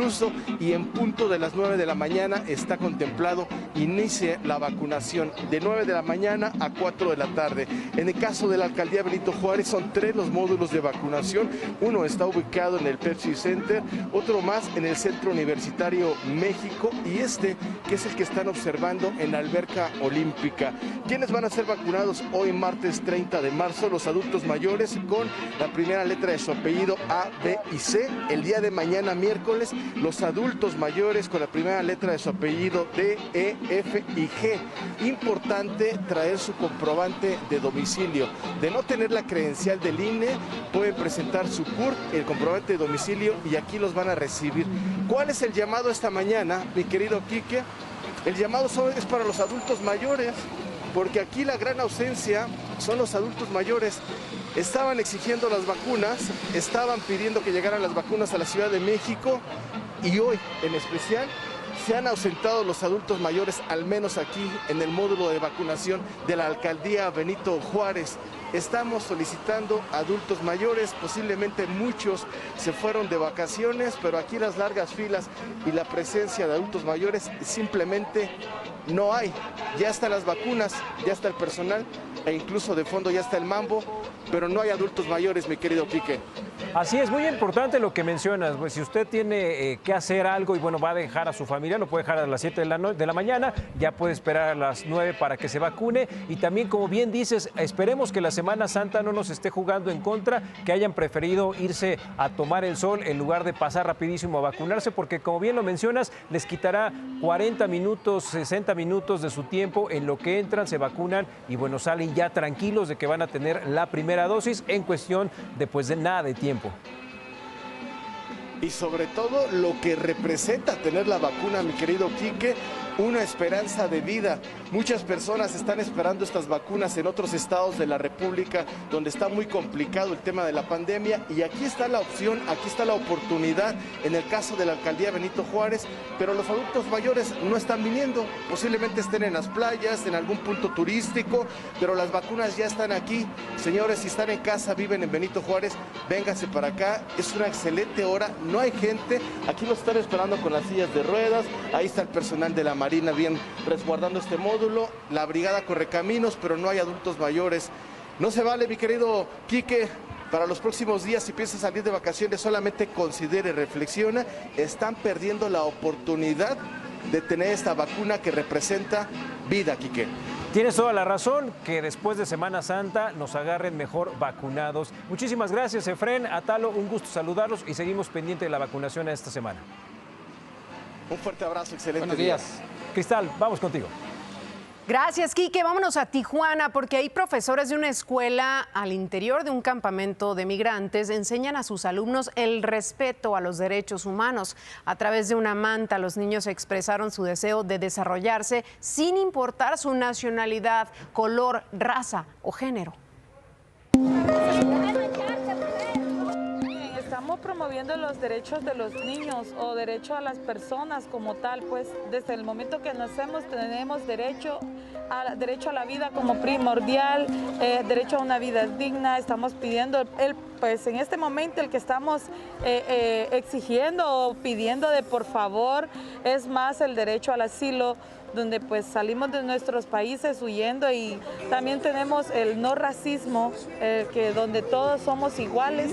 y en punto de las 9 de la mañana está contemplado inicie la vacunación de 9 de la mañana a 4 de la tarde. En el caso de la alcaldía Benito Juárez son 3 los módulos de vacunación. Uno está ubicado en el Pepsi Center, otro más en el Centro Universitario México y que es el que están observando en la alberca olímpica. ¿Quiénes van a ser vacunados hoy martes 30 de marzo? Los adultos mayores con la primera letra de su apellido A, B y C. El día de mañana miércoles los adultos mayores con la primera letra de su apellido D, E, F y G. Importante traer su comprobante de domicilio. De no tener la credencial del INE, pueden presentar su CURP, el comprobante de domicilio y aquí los van a recibir. ¿Cuál es el llamado esta mañana, mi querido Quique? El llamado es para los adultos mayores, porque aquí la gran ausencia son los adultos mayores. Estaban exigiendo las vacunas, estaban pidiendo que llegaran las vacunas a la Ciudad de México y hoy en especial se han ausentado los adultos mayores, al menos aquí en el módulo de vacunación de la alcaldía Benito Juárez. Estamos solicitando adultos mayores, posiblemente muchos se fueron de vacaciones, pero aquí las largas filas y la presencia de adultos mayores simplemente no hay. Ya están las vacunas, ya está el personal e incluso de fondo ya está el mambo, pero no hay adultos mayores, mi querido Quique. Así es, muy importante lo que mencionas. Pues, si usted tiene que hacer algo y bueno, va a dejar a su familia, lo puede dejar a las 7 de la mañana, ya puede esperar a las 9 para que se vacune. Y también, como bien dices, esperemos que la Semana Santa no nos esté jugando en contra, que hayan preferido irse a tomar el sol en lugar de pasar rapidísimo a vacunarse, porque como bien lo mencionas, les quitará 40 minutos, 60 minutos de su tiempo en lo que entran, se vacunan y bueno, salen ya tranquilos de que van a tener la primera dosis en cuestión de nada de tiempo. Y sobre todo lo que representa tener la vacuna, mi querido Quique, una esperanza de vida. Muchas personas están esperando estas vacunas en otros estados de la República donde está muy complicado el tema de la pandemia, y aquí está la opción, aquí está la oportunidad en el caso de la alcaldía Benito Juárez, pero los adultos mayores no están viniendo, posiblemente estén en las playas, en algún punto turístico, pero las vacunas ya están aquí. Señores, si están en casa, viven en Benito Juárez, vénganse para acá, es una excelente hora, no hay gente, aquí los están esperando con las sillas de ruedas, ahí está el personal de la Marina bien resguardando este módulo, la brigada Correcaminos, pero no hay adultos mayores. No se vale, mi querido Quique, para los próximos días, si piensas salir de vacaciones, solamente considere, reflexiona, están perdiendo la oportunidad de tener esta vacuna que representa vida, Quique. Tienes toda la razón, que después de Semana Santa nos agarren mejor vacunados. Muchísimas gracias, Efrén, Atalo, un gusto saludarlos y seguimos pendiente de la vacunación esta semana. Un fuerte abrazo, excelente. Buenos días. Cristal, vamos contigo. Gracias, Quique. Vámonos a Tijuana, porque hay profesores de una escuela al interior de un campamento de migrantes enseñan a sus alumnos el respeto a los derechos humanos. A través de una manta, los niños expresaron su deseo de desarrollarse sin importar su nacionalidad, color, raza o género. Estamos promoviendo los derechos de los niños o derecho a las personas como tal, pues desde el momento que nacemos tenemos derecho a la vida como primordial, derecho a una vida digna. Estamos pidiendo, pues en este momento el que estamos exigiendo o pidiendo de por favor es más el derecho al asilo, donde pues salimos de nuestros países huyendo, y también tenemos el no racismo, que donde todos somos iguales,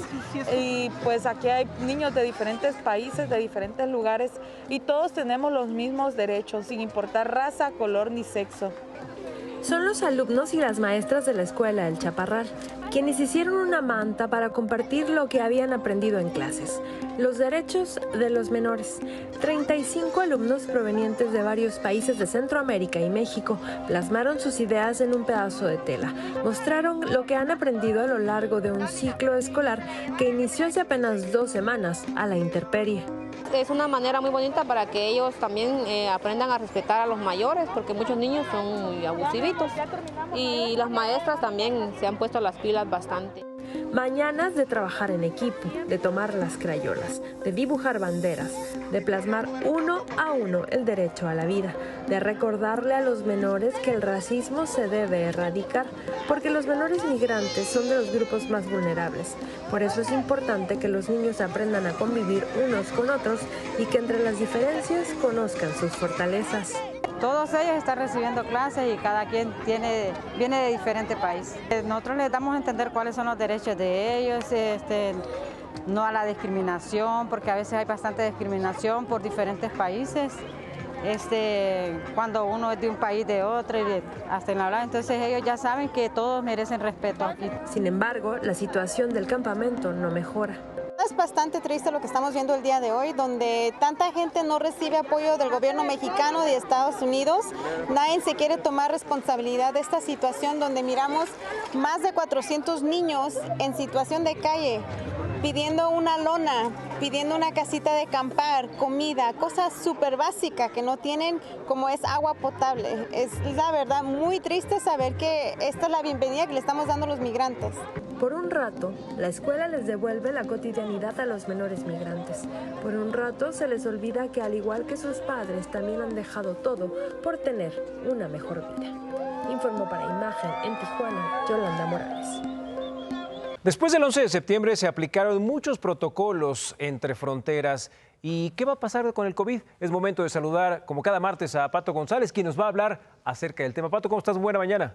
y pues aquí hay niños de diferentes países, de diferentes lugares, y todos tenemos los mismos derechos, sin importar raza, color ni sexo. Son los alumnos y las maestras de la escuela El Chaparral quienes hicieron una manta para compartir lo que habían aprendido en clases, los derechos de los menores. 35 alumnos provenientes de varios países de Centroamérica y México plasmaron sus ideas en un pedazo de tela. Mostraron lo que han aprendido a lo largo de un ciclo escolar que inició hace apenas 2 semanas a la intemperie. Es una manera muy bonita para que ellos también aprendan a respetar a los mayores, porque muchos niños son muy abusivitos, y las maestras también se han puesto las pilas bastante. Mañanas de trabajar en equipo, de tomar las crayolas, de dibujar banderas, de plasmar uno a uno el derecho a la vida, de recordarle a los menores que el racismo se debe erradicar, porque los menores migrantes son de los grupos más vulnerables. Por eso es importante que los niños aprendan a convivir unos con otros y que entre las diferencias conozcan sus fortalezas. Todos ellos están recibiendo clases y cada quien viene de diferente país. Nosotros les damos a entender cuáles son los derechos de ellos, no a la discriminación, porque a veces hay bastante discriminación por diferentes países. Cuando uno es de un país de otro y hasta en hablar, entonces ellos ya saben que todos merecen respeto aquí. Sin embargo, la situación del campamento no mejora. Es bastante triste lo que estamos viendo el día de hoy, donde tanta gente no recibe apoyo del gobierno mexicano, de Estados Unidos. Nadie se quiere tomar responsabilidad de esta situación, donde miramos más de 400 niños en situación de calle, pidiendo una lona, pidiendo una casita de acampar, comida, cosas súper básicas que no tienen, como es agua potable. Es la verdad muy triste saber que esta es la bienvenida que le estamos dando a los migrantes. Por un rato, la escuela les devuelve la cotidianidad a los menores migrantes. Por un rato se les olvida que al igual que sus padres también han dejado todo por tener una mejor vida. Informó para Imagen en Tijuana, Yolanda Morales. Después del 11 de septiembre se aplicaron muchos protocolos entre fronteras. ¿Y qué va a pasar con el COVID? Es momento de saludar, como cada martes, a Pato González, quien nos va a hablar acerca del tema. Pato, ¿cómo estás? Buena mañana.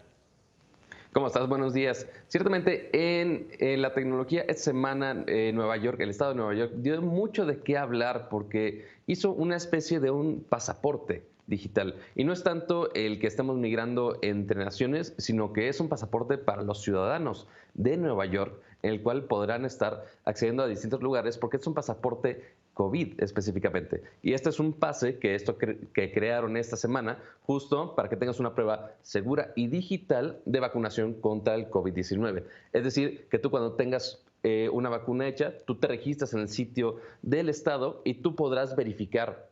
¿Cómo estás? Buenos días. Ciertamente en la tecnología esta semana Nueva York, el estado de Nueva York, dio mucho de qué hablar porque hizo una especie de un pasaporte digital. Y no es tanto el que estemos migrando entre naciones, sino que es un pasaporte para los ciudadanos de Nueva York, en el cual podrán estar accediendo a distintos lugares porque es un pasaporte COVID específicamente. Y este es un pase que crearon esta semana justo para que tengas una prueba segura y digital de vacunación contra el COVID-19. Es decir, que tú cuando tengas una vacuna hecha, tú te registras en el sitio del estado y tú podrás verificar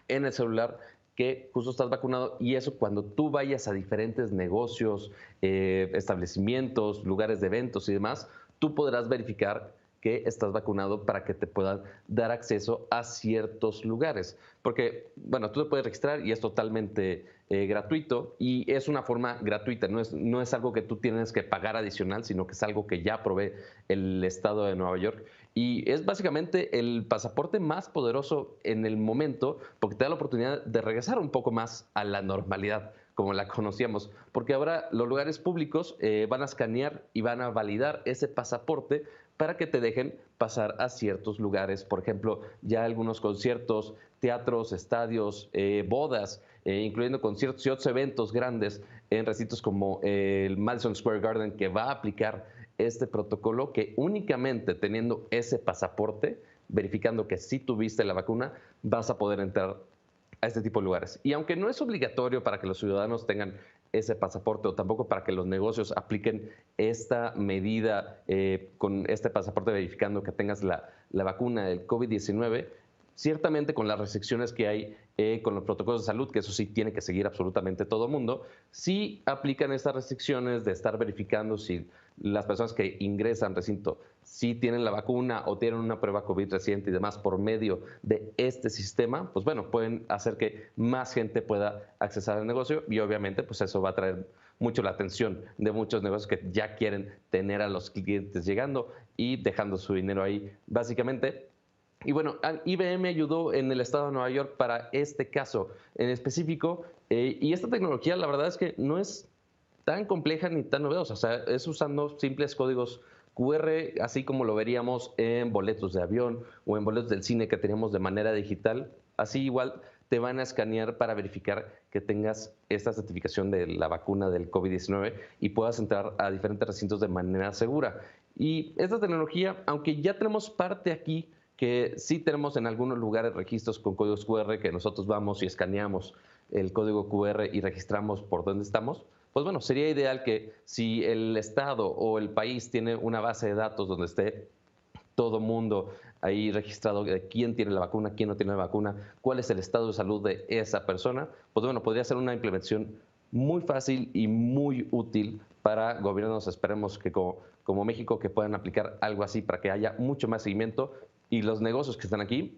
en el celular que justo estás vacunado, y eso cuando tú vayas a diferentes negocios, establecimientos, lugares de eventos y demás, tú podrás verificar que estás vacunado para que te puedan dar acceso a ciertos lugares. Porque, bueno, tú te puedes registrar y es totalmente gratuito, y es una forma gratuita, no es algo que tú tienes que pagar adicional, sino que es algo que ya provee el estado de Nueva York. Y es básicamente el pasaporte más poderoso en el momento porque te da la oportunidad de regresar un poco más a la normalidad como la conocíamos, porque ahora los lugares públicos van a escanear y van a validar ese pasaporte para que te dejen pasar a ciertos lugares. Por ejemplo, ya algunos conciertos, teatros, estadios, bodas, incluyendo conciertos y otros eventos grandes en recintos como el Madison Square Garden, que va a aplicar este protocolo, que únicamente teniendo ese pasaporte, verificando que sí tuviste la vacuna, vas a poder entrar a este tipo de lugares. Y aunque no es obligatorio para que los ciudadanos tengan ese pasaporte, o tampoco para que los negocios apliquen esta medida con este pasaporte verificando que tengas la vacuna del COVID-19, ciertamente con las restricciones que hay con los protocolos de salud, que eso sí tiene que seguir absolutamente todo el mundo, sí aplican estas restricciones de estar verificando si las personas que ingresan al recinto sí tienen la vacuna o tienen una prueba COVID reciente y demás por medio de este sistema. Pues bueno, pueden hacer que más gente pueda accesar al negocio, y obviamente pues eso va a traer mucho la atención de muchos negocios que ya quieren tener a los clientes llegando y dejando su dinero ahí básicamente. Y bueno, IBM ayudó en el estado de Nueva York para este caso en específico, y esta tecnología la verdad es que no es tan compleja ni tan novedosa, o sea, es usando simples códigos QR, así como lo veríamos en boletos de avión o en boletos del cine que teníamos de manera digital. Así igual te van a escanear para verificar que tengas esta certificación de la vacuna del COVID-19 y puedas entrar a diferentes recintos de manera segura. Y esta tecnología, aunque ya tenemos parte aquí, que sí tenemos en algunos lugares registros con códigos QR, que nosotros vamos y escaneamos el código QR y registramos por dónde estamos, pues bueno, sería ideal que si el estado o el país tiene una base de datos donde esté todo mundo ahí registrado de quién tiene la vacuna, quién no tiene la vacuna, cuál es el estado de salud de esa persona, pues bueno, podría ser una implementación muy fácil y muy útil para gobiernos, esperemos que como México, que puedan aplicar algo así para que haya mucho más seguimiento y los negocios que están aquí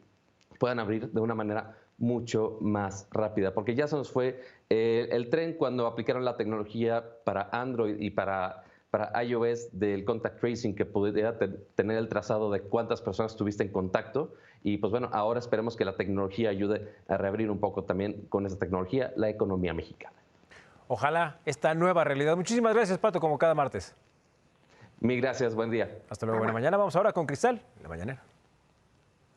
puedan abrir de una manera mucho más rápida, porque ya se nos fue el tren cuando aplicaron la tecnología para Android y para iOS del contact tracing, que pudiera tener el trazado de cuántas personas tuviste en contacto. Y pues bueno, ahora esperemos que la tecnología ayude a reabrir un poco también con esa tecnología la economía mexicana. Ojalá esta nueva realidad. Muchísimas gracias, Pato, como cada martes. Mil gracias, buen día. Hasta luego, buena mañana. Vamos ahora con Cristal, la mañanera.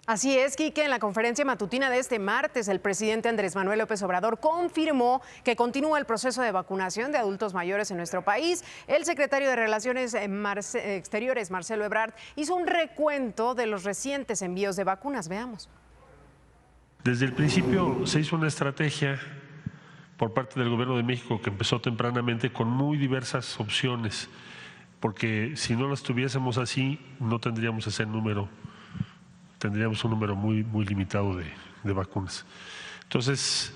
Así es, Quique, en la conferencia matutina de este martes, el presidente Andrés Manuel López Obrador confirmó que continúa el proceso de vacunación de adultos mayores en nuestro país. El secretario de Relaciones Exteriores, Marcelo Ebrard, hizo un recuento de los recientes envíos de vacunas. Veamos. Desde el principio se hizo una estrategia por parte del Gobierno de México que empezó tempranamente con muy diversas opciones, porque si no las tuviésemos así, no tendríamos ese número. Tendríamos un número muy limitado de vacunas. Entonces,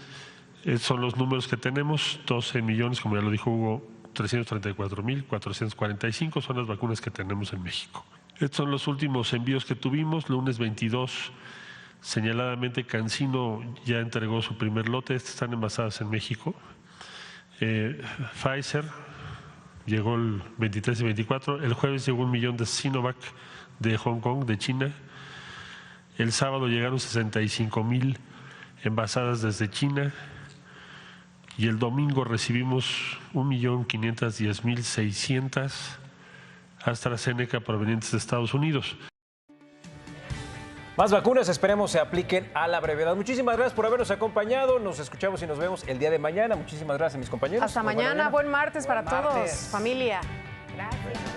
estos son los números que tenemos, 12 millones, como ya lo dijo Hugo, 334,445 son las vacunas que tenemos en México. Estos son los últimos envíos que tuvimos, lunes 22, señaladamente Cancino ya entregó su primer lote, estas están envasadas en México. Pfizer llegó el 23 y 24, el jueves llegó 1 millón de Sinovac de Hong Kong, de China. El sábado llegaron 65,000 envasadas desde China. y el domingo recibimos 1.510.600 AstraZeneca provenientes de Estados Unidos. Más vacunas, esperemos se apliquen a la brevedad. Muchísimas gracias por habernos acompañado. Nos escuchamos y nos vemos el día de mañana. Muchísimas gracias, mis compañeros. Hasta mañana. Buen martes para todos. Familia. Gracias.